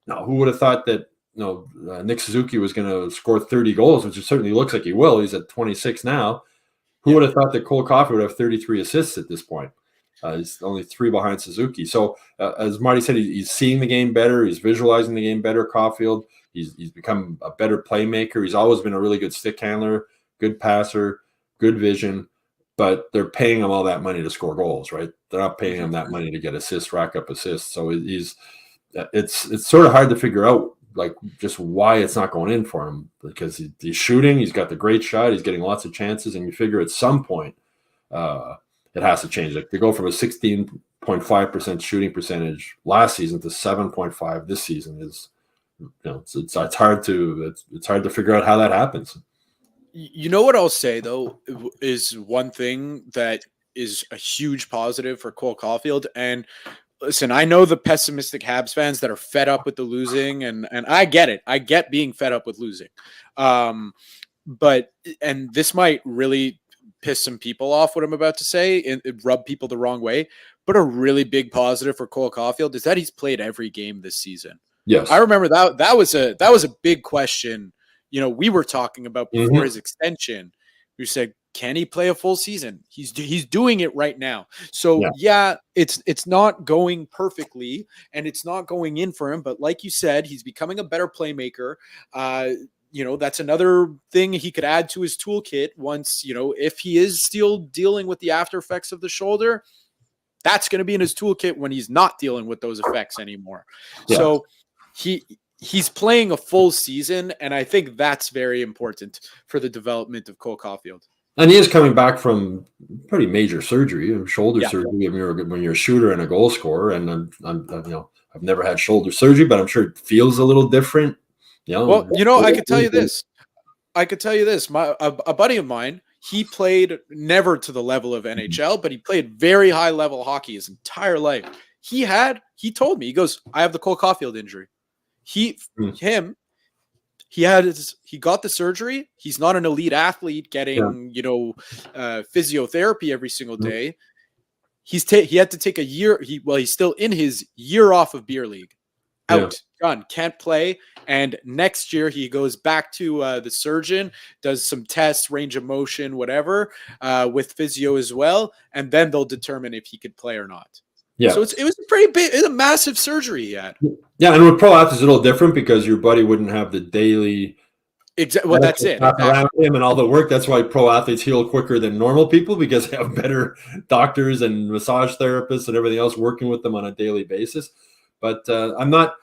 who would have thought that Nick Suzuki was going to score 30 goals, which it certainly looks like he will. He's at 26 now. Who would have thought that Cole Caufield would have 33 assists at this point? He's only 3 behind Suzuki. So, as Marty said, he's seeing the game better. He's visualizing the game better, Caufield. He's become a better playmaker. He's always been a really good stick handler, good passer, good vision. But they're paying him all that money to score goals, right? They're not paying him that money to get assists, rack up assists. So it's sort of hard to figure out just why it's not going in for him, because he's shooting, he's got the great shot, he's getting lots of chances, and you figure at some point it has to change. Like, to go from a 16.5% shooting percentage last season to 7.5 this season is, it's hard to figure out how that happens. You know what I'll say though is one thing that is a huge positive for Cole Caufield. And listen, I know the pessimistic Habs fans that are fed up with the losing, and I get it. I get being fed up with losing. But this might really piss some people off, what I'm about to say, and rub people the wrong way. But a really big positive for Cole Caufield is that he's played every game this season. Yes. I remember that was a big question. We were talking about before his extension. We said, can he play a full season? He's doing it right now. So it's not going perfectly and it's not going in for him. But like you said, he's becoming a better playmaker. That's another thing he could add to his toolkit once, if he is still dealing with the after effects of the shoulder, that's going to be in his toolkit when he's not dealing with those effects anymore. Yeah. So he's playing a full season, and I think that's very important for the development of Cole Caufield. And he is coming back from pretty major surgery, shoulder surgery. When you're a shooter and a goal scorer, and I've never had shoulder surgery, but I'm sure it feels a little different. Well, I could tell you this. A buddy of mine, he played never to the level of NHL, but he played very high level hockey his entire life. He told me, he goes, I have the Cole Caufield injury. He got the surgery. He's not an elite athlete getting, physiotherapy every single day. He had to take a year. He's still in his year off of beer league. Out, gone, can't play. And next year he goes back to the surgeon, does some tests, range of motion, whatever, with physio as well. And then they'll determine if he could play or not. Yeah. So it was a pretty big, it's a massive surgery he had. Yeah, and with pro athletes, it's a little different because your buddy wouldn't have the daily. Exactly. Well, that's it. Around him and all the work. That's why pro athletes heal quicker than normal people, because they have better doctors and massage therapists and everything else working with them on a daily basis. But I'm not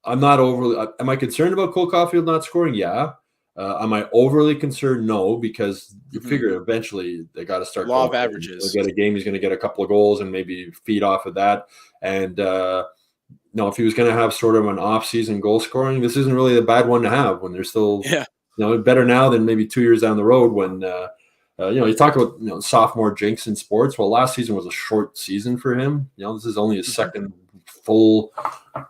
overly. Am I concerned about Cole Caufield not scoring? Yeah. Am I overly concerned? No, because you figure eventually they got to start. Law of averages. He'll get a game. He's going to get a couple of goals and maybe feed off of that. And if he was going to have sort of an off-season goal scoring, this isn't really a bad one to have when they're still, better now than maybe 2 years down the road when, you talk about, sophomore jinx in sports. Well, last season was a short season for him. This is only his second full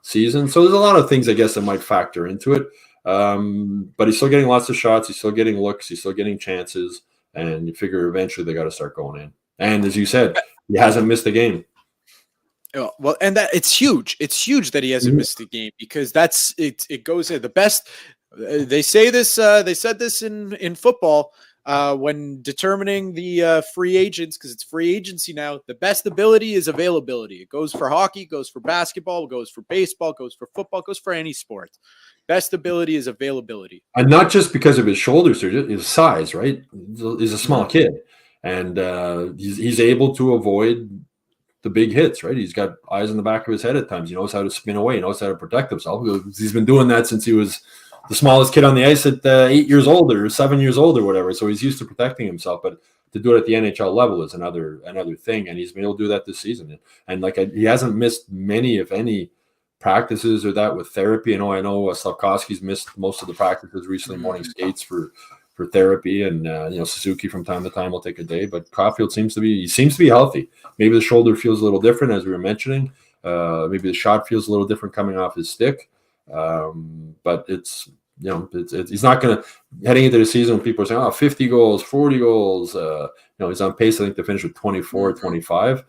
season. So there's a lot of things, I guess, that might factor into it. But he's still getting lots of shots. He's still getting looks. He's still getting chances. And you figure eventually they got to start going in. And as you said, he hasn't missed a game. Well, and that it's huge. It's huge that he hasn't missed a game, because that's it. It goes in the best. They say this. They said this in football when determining the free agents, because it's free agency now. The best ability is availability. It goes for hockey, goes for basketball, goes for baseball, goes for football, goes for any sport. Best ability is availability, and not just because of his shoulder surgery, his size. Right, he's a small kid, and he's able to avoid the big hits, right? He's got eyes in the back of his head at times. He knows how to spin away. He knows how to protect himself. He's been doing that since he was the smallest kid on the ice at 8 years old or 7 years old or whatever. So he's used to protecting himself. But to do it at the NHL level is another thing, and he's been able to do that this season. And he hasn't missed many, if any, practices or that with therapy. I know Slafkovsky's missed most of the practices recently, morning skates for therapy, and Suzuki from time to time will take a day. But Caufield seems to be healthy. Maybe the shoulder feels a little different, as we were mentioning. Maybe the shot feels a little different coming off his stick. But it's he's not going to, heading into the season when people are saying, 50 goals, 40 goals, he's on pace, I think, to finish with 24 or 25,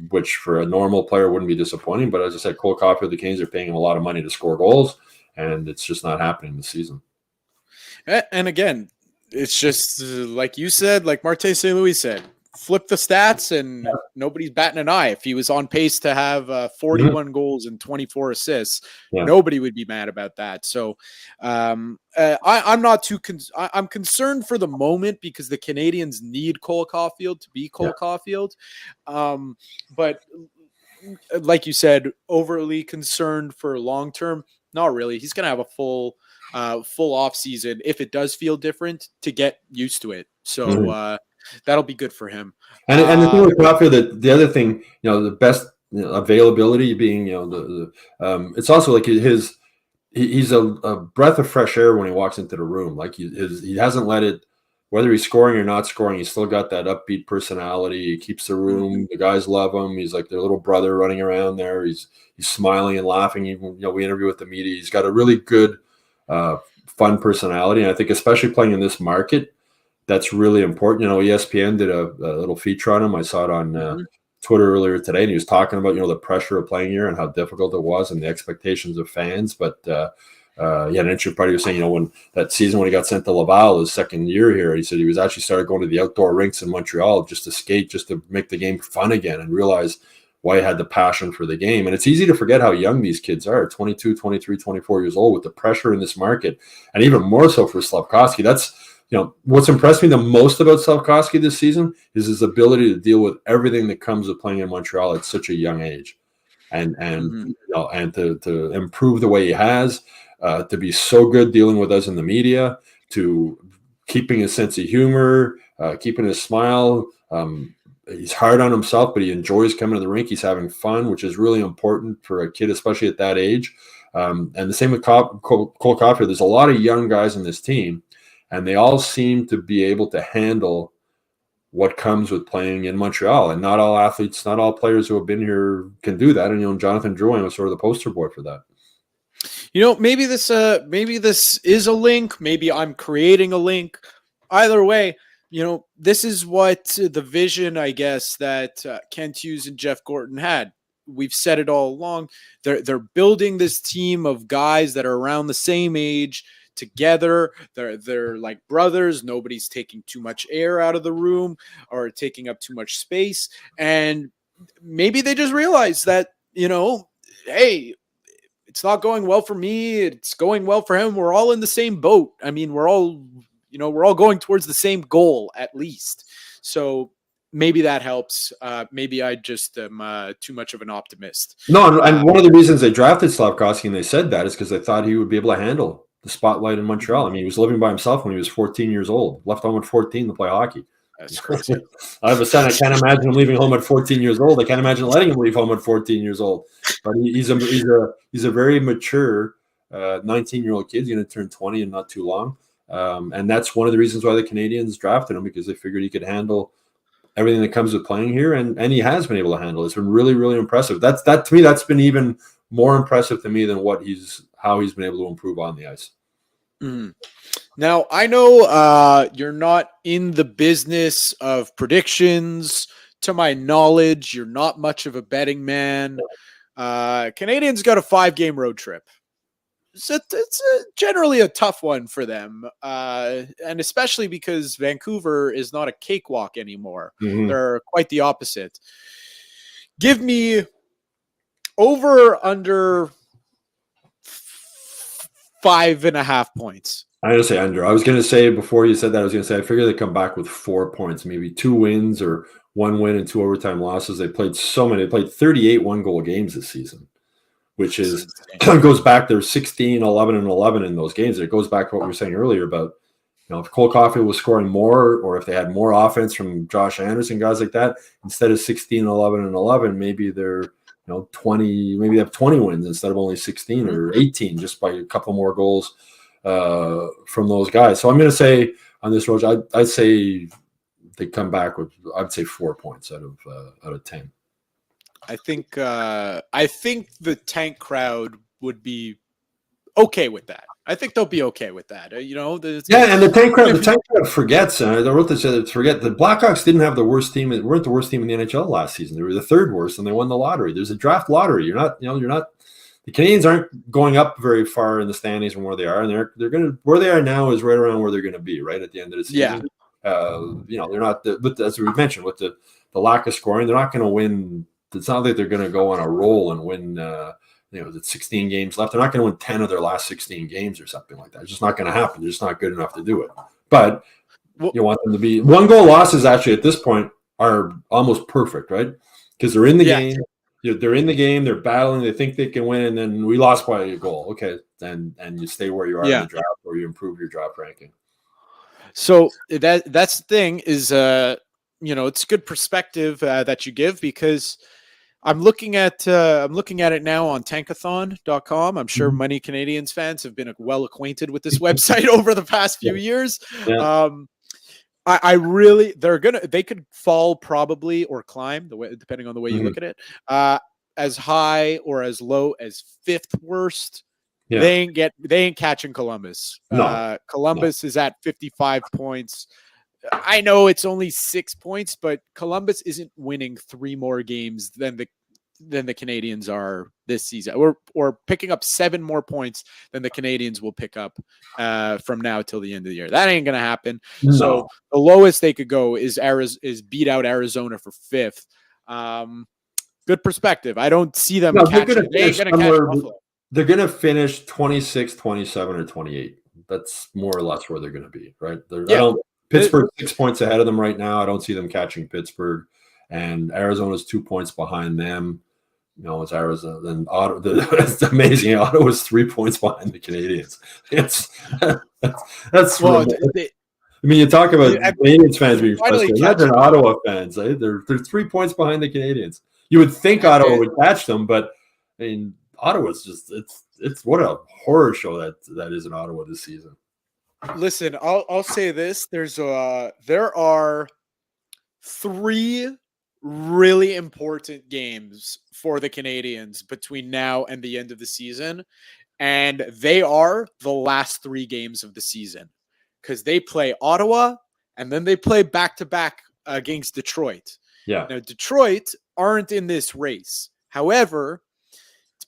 which for a normal player wouldn't be disappointing. But as I said, Cole Caufield, the Canadiens are paying him a lot of money to score goals, and it's just not happening this season. And again, it's just like you said, like Martin St. Louis said, flip the stats and nobody's batting an eye. If he was on pace to have 41 goals and 24 assists, nobody would be mad about that. So I'm not too I'm concerned for the moment because the Canadiens need Cole Caufield to be Cole Caufield. But like you said, overly concerned for long term, not really. He's going to have a full off season if it does feel different to get used to it. So that'll be good for him. And the thing with Caufield, the other thing, the best availability being, it's also like he's a breath of fresh air when he walks into the room. Like he hasn't let it, whether he's scoring or not scoring, he's still got that upbeat personality. He keeps the room. The guys love him. He's like their little brother running around there. He's smiling and laughing. Even we interview with the media. He's got a really good, fun personality. And I think especially playing in this market, that's really important. ESPN did a little feature on him. I saw it on Twitter earlier today, and he was talking about the pressure of playing here and how difficult it was and the expectations of fans. But he had an interesting part. He was saying, when that season when he got sent to Laval, his second year here, he said he was actually started going to the outdoor rinks in Montreal just to skate, just to make the game fun again, and realize why he had the passion for the game. And it's easy to forget how young these kids are, 22, 23, 24 years old, with the pressure in this market, and even more so for Slafkovsky. That's what's impressed me the most about Slafkovsky this season is his ability to deal with everything that comes with playing in Montreal at such a young age, and to improve the way he has, to be so good dealing with us in the media, to keeping his sense of humor, keeping his smile. He's hard on himself, but he enjoys coming to the rink. He's having fun, which is really important for a kid, especially at that age. And the same with Cole Caufield. There's a lot of young guys in this team, and they all seem to be able to handle what comes with playing in Montreal. And not all athletes, not all players who have been here can do that. And Jonathan Drouin was sort of the poster boy for that. Maybe this is a link. Maybe I'm creating a link. Either way, this is what the vision, I guess, that Kent Hughes and Jeff Gorton had. We've said it all along. They're building this team of guys that are around the same age together. They're like brothers. Nobody's taking too much air out of the room or taking up too much space. And maybe they just realize that, hey, it's not going well for me. It's going well for him. We're all in the same boat. I mean, we're all going towards the same goal at least. So maybe that helps. Maybe I just am too much of an optimist. No, and one of the reasons they drafted Slafkovsky, and they said that, is because they thought he would be able to handle the spotlight in Montreal. I mean, he was living by himself when he was 14 years old, left home at 14 to play hockey. That's crazy. I have a son. I can't imagine him leaving home at 14 years old. I can't imagine letting him leave home at 14 years old. But he's a very mature 19-year-old kid. He's going to turn 20 in not too long. And that's one of the reasons why the Canadiens drafted him, because they figured he could handle everything that comes with playing here, and he has been able to handle it. It's been really, really impressive. To me, that's been even more impressive to me than how he's been able to improve on the ice. Mm. Now, I know you're not in the business of predictions. To my knowledge, you're not much of a betting man. Canadiens got a 5-game road trip. So it's generally a tough one for them, and especially because Vancouver is not a cakewalk anymore. Mm-hmm. They're quite the opposite. Give me over under 5.5 points. I'm going to say under. I was going to say, before you said that, I figure they come back with 4 points, maybe 2 wins or 1 win and 2 overtime losses. They played 38 one-goal games this season, which goes back. They're 16, 11, and 11 in those games. It goes back to what we were saying earlier about, if Cole Caufield was scoring more, or if they had more offense from Josh Anderson, guys like that, instead of 16, 11, and 11, maybe they're 20, maybe they have 20 wins instead of only 16 or 18, just by a couple more goals from those guys. So I'm going to say on this road, I'd say they come back with, I'd say 4 points out of 10. I think the tank crowd would be okay with that. I think they'll be okay with that. And the tank crowd forgets. I wrote this. Forget the Blackhawks didn't have the worst team. They weren't the worst team in the NHL last season. They were the third worst, and they won the lottery. There's a draft lottery. You're not. The Canadiens aren't going up very far in the standings from where they are, and they're going to where they are now is right around where they're going to be right at the end of the season. Yeah. They're not. But as we mentioned, with the lack of scoring, they're not going to win. It's not like they're going to go on a roll and win. It's 16 games left. They're not going to win 10 of their last 16 games or something like that. It's just not going to happen. They're just not good enough to do it. But you want them to be 1-goal losses. Actually, at this point, are almost perfect, right? Because they're in the game. They're in the game. They're battling. They think they can win, and then we lost by a goal. Okay, and you stay where you are in the draft, or you improve your draft ranking. So that's the thing is, it's good perspective that you give, because I'm looking at it now on tankathon.com. I'm sure many Canadiens fans have been well acquainted with this website over the past few years. Yeah. They could fall probably or climb depending on the way you look at it, as high or as low as 5th worst. Yeah. They ain't catching Columbus. No. Columbus is at 55 points. I know it's only 6 points, but Columbus isn't winning 3 more games than the Canadiens are this season, or picking up 7 more points than the Canadiens will pick up from now till the end of the year. That ain't gonna happen. No. So the lowest they could go is beat out Arizona for 5th. Good perspective. I don't see them catching. They ain't gonna catch Buffalo. They're gonna finish 26, 27, or 28. That's more or less where they're gonna be, right? Pittsburgh 6 points ahead of them right now. I don't see them catching Pittsburgh, and Arizona's 2 points behind them. It's Arizona. Then Ottawa. It's amazing. Ottawa's 3 points behind the Canadiens. That's. Well, you talk about Canadiens fans being frustrated. Imagine Ottawa fans. They're 3 points behind the Canadiens. You would think Ottawa would catch them, but Ottawa's just it's what a horror show that is in Ottawa this season. Listen, I'll say this: there are 3 really important games for the Canadiens between now and the end of the season, and they are the last 3 games of the season, because they play Ottawa and then they play back-to-back against Detroit. Yeah. Now, Detroit aren't in this race. However,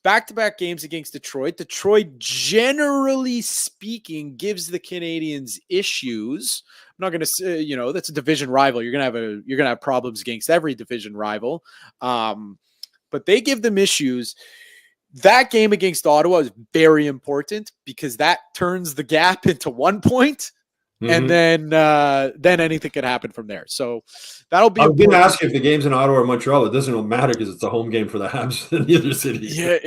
back-to-back games against Detroit. Detroit, generally speaking, gives the Canadiens issues. I'm not going to say, that's a division rival. You're going to have problems against every division rival. But they give them issues. That game against Ottawa is very important, because that turns the gap into 1 point. And then anything can happen from there. So that'll be. I was going to ask you if the game's in Ottawa or Montreal. It doesn't matter, because it's a home game for the Habs in either city. Yeah,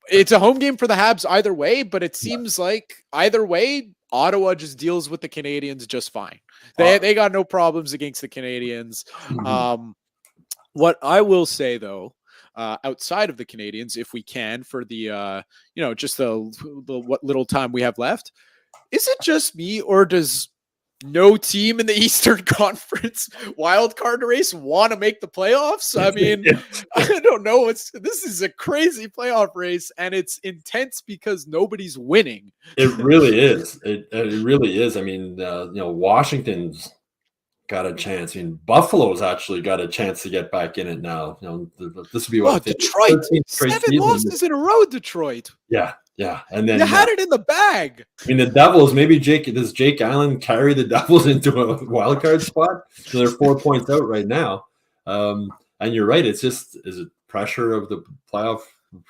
it's a home game for the Habs either way. But it seems like either way, Ottawa just deals with the Canadiens just fine. They got no problems against the Canadiens. What I will say though, outside of the Canadiens, if we can, for the just the what little time we have left, is it just me, or does no team in the Eastern Conference wildcard race want to make the playoffs? I mean, I don't know. This is a crazy playoff race, and it's intense because nobody's winning. It really is. It really is. I mean, Washington's got a chance. I mean, Buffalo's actually got a chance to get back in it now. This would be what Detroit 7 losses in a row. Detroit. Yeah, and then you had it in the bag. I mean, the Devils. Maybe does Jake Allen carry the Devils into a wild card spot? So they're 4 points out right now. And you're right. It's just, is it pressure of the playoff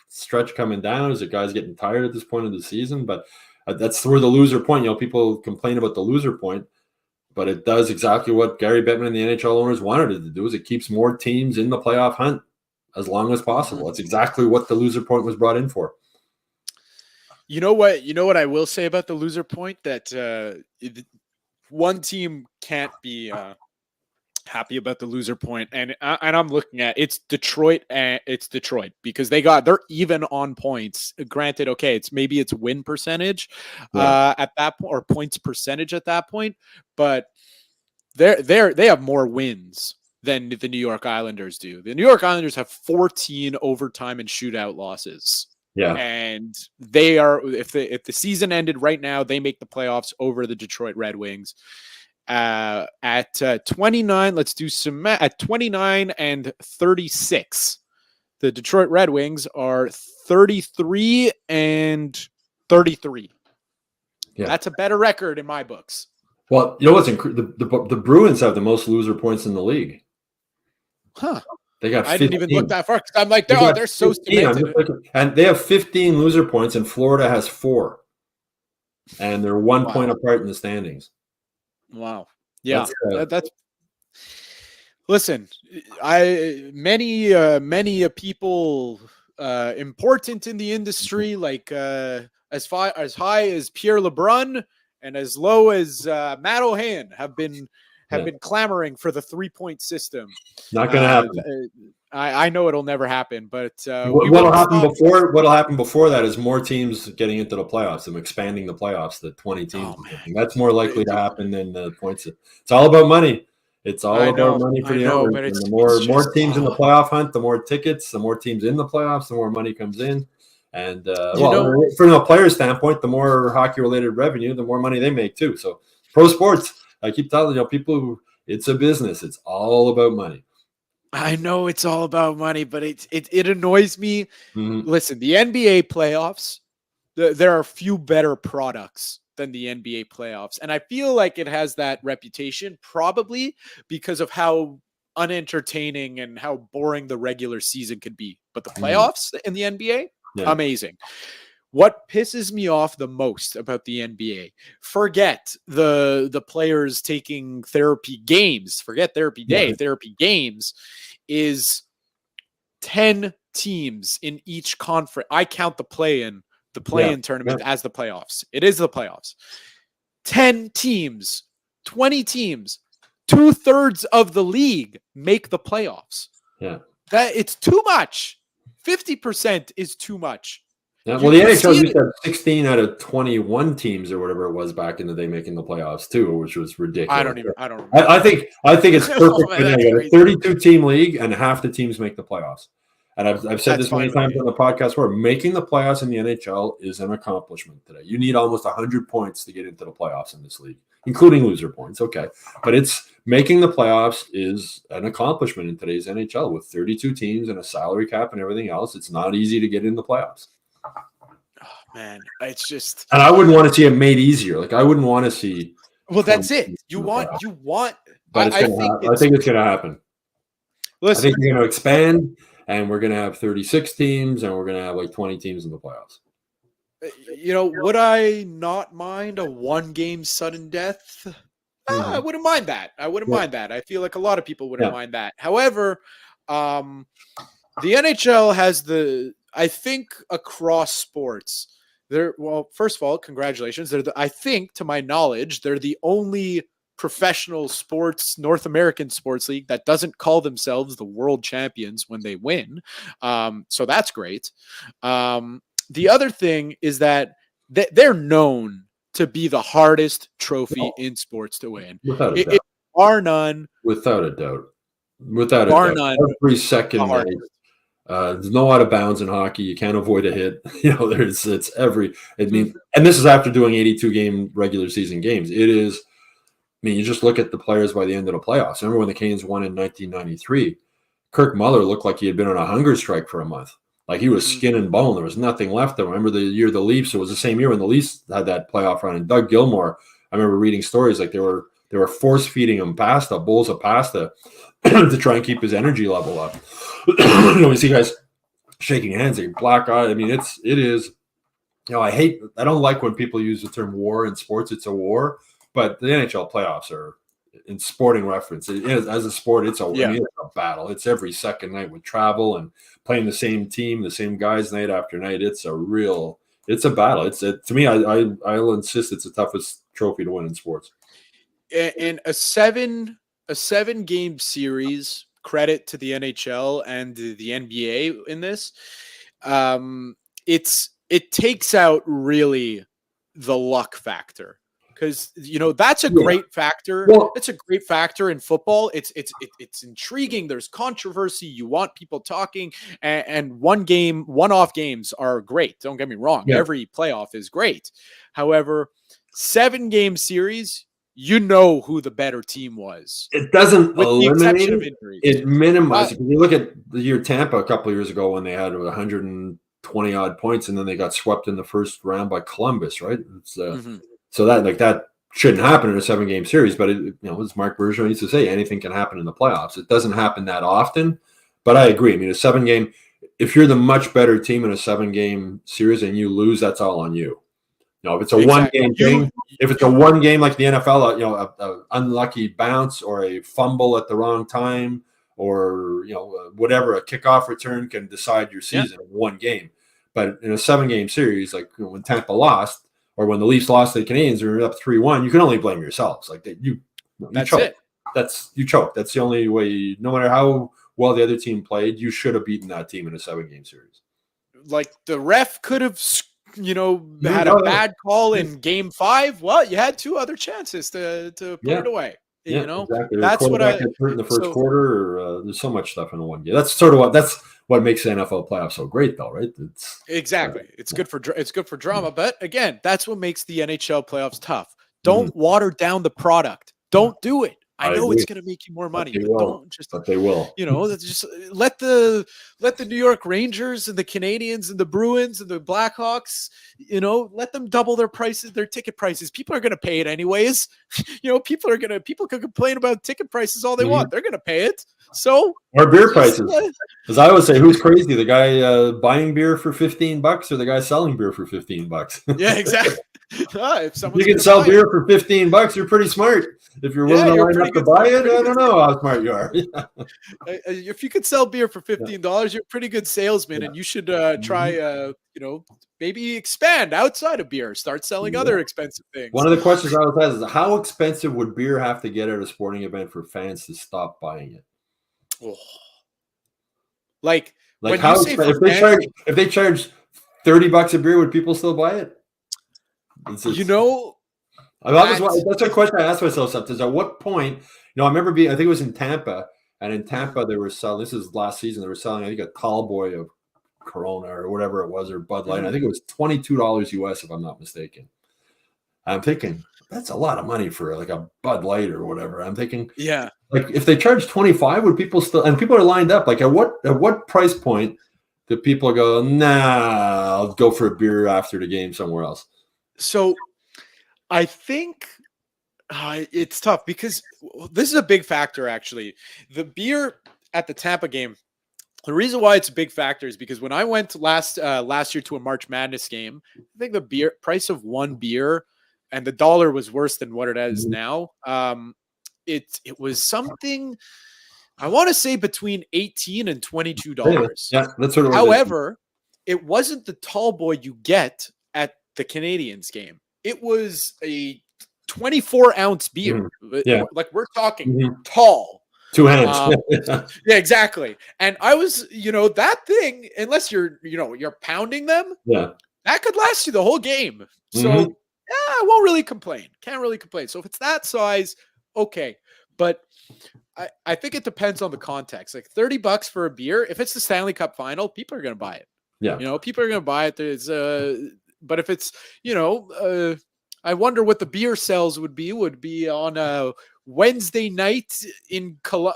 stretch coming down? Is it guys getting tired at this point of the season? But that's where the loser point. People complain about the loser point, but it does exactly what Gary Bettman and the NHL owners wanted it to do. Is it keeps more teams in the playoff hunt as long as possible. That's exactly what the loser point was brought in for. You know what I will say about the loser point, that one team can't be Happy about the loser point, and I'm looking at it's Detroit, and it's Detroit because they're even on points. Granted, okay, it's win percentage at that point or points percentage at that point, but they have more wins than the New York Islanders do. The New York Islanders have 14 overtime and shootout losses. Yeah, and they are if the season ended right now, they make the playoffs over the Detroit Red Wings. At 29, let's do some math. At 29 and 36, the Detroit Red Wings are 33 and 33. Yeah. That's a better record in my books. Well, you know what's the Bruins have the most loser points in the league. Huh. They got 15. I didn't even look that far because I'm like, they're so cemented. And they have 15 loser points, and Florida has 4. And they're 1 point apart in the standings. Wow. Yeah. That's listen, many people important in the industry, like as high as Pierre LeBrun and as low as Matt Ohayon have been clamoring for the 3-point system. Not going to happen. I know it'll never happen, but what'll happen before that is more teams getting into the playoffs and expanding the playoffs to 20 teams. That's more likely to happen than the points. It's all about money. It's all about money for the owners. And the more teams in the playoff hunt, the more tickets, the more teams in the playoffs, the more money comes in. And from a player standpoint, the more hockey-related revenue, the more money they make too. So pro sports, I keep telling people, it's a business. It's all about money. I know it's all about money, but it annoys me. Mm-hmm. Listen, the NBA playoffs, there are few better products than the NBA playoffs. And I feel like it has that reputation probably because of how unentertaining and how boring the regular season could be. But the playoffs in the NBA, amazing. What pisses me off the most about the NBA, forget the players taking therapy games, forget therapy day, therapy games, is 10 teams in each conference. I count the play-in tournament as the playoffs. It is the playoffs. 10 teams, 20 teams, 2/3 of the league make the playoffs. Yeah. That it's too much. 50% is too much. Yeah, well, the NHL used to have 16 out of 21 teams or whatever it was back in the day making the playoffs too, which was ridiculous. I don't remember. I think it's perfect. A 32-team league and half the teams make the playoffs. And I've said this many times on the podcast where making the playoffs in the NHL is an accomplishment today. You need almost 100 points to get into the playoffs in this league, including loser points. Okay. But it's making the playoffs is an accomplishment in today's NHL with 32 teams and a salary cap and everything else. It's not easy to get in the playoffs. Man, it's just, and I wouldn't want to see it made easier. Like I wouldn't want to see. Well, that's it. You want. But I think it's going to happen. Listen, I think we're going to expand, and we're going to have 36 teams, and we're going to have like 20 teams in the playoffs. Would I not mind a 1-game sudden death? I wouldn't mind that. Mind that. I feel like a lot of people wouldn't mind that. However, the NHL has I think across sports, first of all, congratulations. I think, to my knowledge, they're the only professional sports, North American sports league that doesn't call themselves the world champions when they win. So that's great. The other thing is that they're known to be the hardest trophy in sports to win. Without a doubt. Bar none. Without a doubt. None. Every second night. There's no out of bounds in hockey. You can't avoid a hit. And this is after doing 82-game regular season games. You just look at the players by the end of the playoffs. Remember when the Canadiens won in 1993? Kirk Muller looked like he had been on a hunger strike for a month. Like he was skin and bone. There was nothing left of him. Remember the year the Leafs? It was the same year when the Leafs had that playoff run. And Doug Gilmour, I remember reading stories like they were force feeding him bowls of pasta to try and keep his energy level up. You see guys shaking hands, like black eye. I mean, it is. I don't like when people use the term war in sports. It's a war, but the NHL playoffs are, in sporting reference, as a sport, it's it's a battle. It's every second night with travel and playing the same team, the same guys night after night. It's a battle. To me, I'll insist it's the toughest trophy to win in sports. In a 7 a 7-game series, credit to the NHL and the NBA in this. It takes out really the luck factor. Because that's a great factor. Well, it's a great factor in football. It's intriguing. There's controversy. You want people talking, and one-off games are great. Don't get me wrong. Yeah. Every playoff is great. However, 7-game series, you know who the better team was. It doesn't with the exception of eliminate injuries. it. Minimizes. If you look at the year Tampa a couple of years ago when they had 120 odd points, and then they got swept in the first round by Columbus, right? It's So that shouldn't happen in a 7-game series, but as Mark Bergeron used to say, anything can happen in the playoffs. It doesn't happen that often, but I agree. I mean, a 7-game, if you're the much better team in a 7-game series and you lose, that's all on you. If it's a one-game thing, if it's a one game like the NFL, a unlucky bounce or a fumble at the wrong time, or whatever, a kickoff return can decide your season in one game. But in a 7-game series, like when Tampa lost, or when the Leafs lost to the Canadiens, or up 3-1, you can only blame yourselves. Like you choke. You choke. That's the only way. No matter how well the other team played, you should have beaten that team in a 7-game series. Like the ref could have, had a bad call in Game 5. Well, you had 2 other chances to put it away. Exactly. That's what I hurt in the first quarter. Or, there's so much stuff in the one game. That's sort of what makes the NFL playoffs so great, though, right? It's good for drama, but again, that's what makes the NHL playoffs tough. Don't water down the product. Don't do it. I know it's going to make you more money, but they will. Just let the New York Rangers and the Canadiens and the Bruins and the Blackhawks, let them double their ticket prices. People are going to pay it anyways. People can complain about ticket prices all they want. They're going to pay it. So, or beer prices. As I always say, who's crazy? The guy buying beer for $15 or the guy selling beer for $15? Yeah, exactly. If you can sell beer for $15, you're pretty smart. If you're willing to line up to buy it, I don't know how smart you are. If you could sell beer for $15, you're a pretty good salesman, and you should try, maybe expand outside of beer. Start selling other expensive things. One of the questions I always ask is, how expensive would beer have to get at a sporting event for fans to stop buying it? Oh. Like how if they charge $30 a beer, would people still buy it? That's a question I ask myself sometimes. At what point, I remember I think it was in Tampa, and in Tampa they were selling, this is last season, they were selling, I think, a tall boy of Corona or whatever it was, or Bud Light. I think it was $22 US, if I'm not mistaken. I'm thinking, that's a lot of money for like a Bud Light or whatever. I'm thinking, like if they charge 25, would people still, and people are lined up, like at what price point do people go, nah, I'll go for a beer after the game somewhere else? So I think it's tough because this is a big factor, actually. The beer at the Tampa game, the reason why it's a big factor is because when I went last year to a March Madness game, I think the price of one beer and the dollar was worse than what it is now. It was something, I want to say, between $18 and $22. Yeah, that's what it was. However, it wasn't the tall boy you get at the Canadiens game. It was a 24-ounce beer. Like we're talking tall. 2 hands. Yeah, exactly. And I was, that thing, unless you're pounding them, that could last you the whole game. So I won't really complain. Can't really complain. So if it's that size, okay. But I think it depends on the context. Like $30 for a beer, if it's the Stanley Cup final, people are going to buy it. Yeah. People are going to buy it. There's but if it's, I wonder what the beer sales would be on a Wednesday night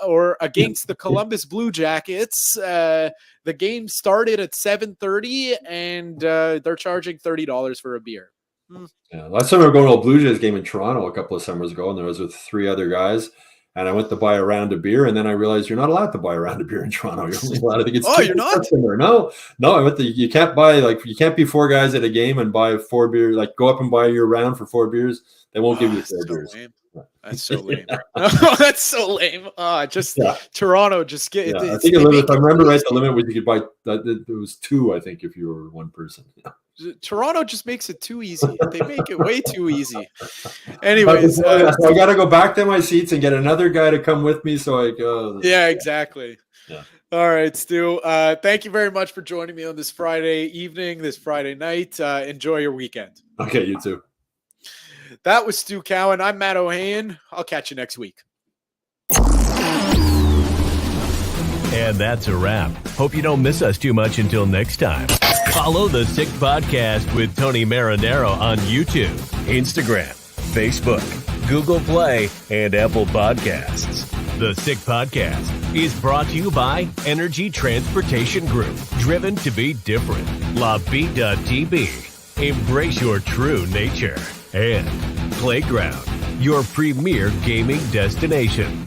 or against the Columbus Blue Jackets. The game started at 7:30 and they're charging $30 for a beer. Yeah, last time I were going to a Blue Jays game in Toronto a couple of summers ago, and there was with 3 other guys, and I went to buy a round of beer, and then I realized you're not allowed to buy a round of beer in Toronto. You're only allowed to get you're not? No. I went you can't buy, you can't be 4 guys at a game and buy 4 beers. Like, go up and buy your round for 4 beers. They won't give you 4 beers. Lame. That's so lame. That's so lame. Toronto just get. Yeah, I think if I remember right, the limit was you could buy. It was 2, I think, if you were one person. Toronto just makes it too easy. They make it way too easy. Anyways, so I got to go back to my seats and get another guy to come with me. So I go. Yeah, exactly. Yeah. All right, Stu. Thank you very much for joining me on this Friday evening, this Friday night. Enjoy your weekend. Okay, you too. That was Stu Cowan. I'm Matt Ohayon. I'll catch you next week. And that's a wrap. Hope you don't miss us too much until next time. Follow the Sick Podcast with Tony Marinaro on YouTube, Instagram, Facebook, Google Play, and Apple Podcasts. The Sick Podcast is brought to you by Energy Transportation Group, driven to be different. LaVie.tv, embrace your true nature. And Playground, your premier gaming destination.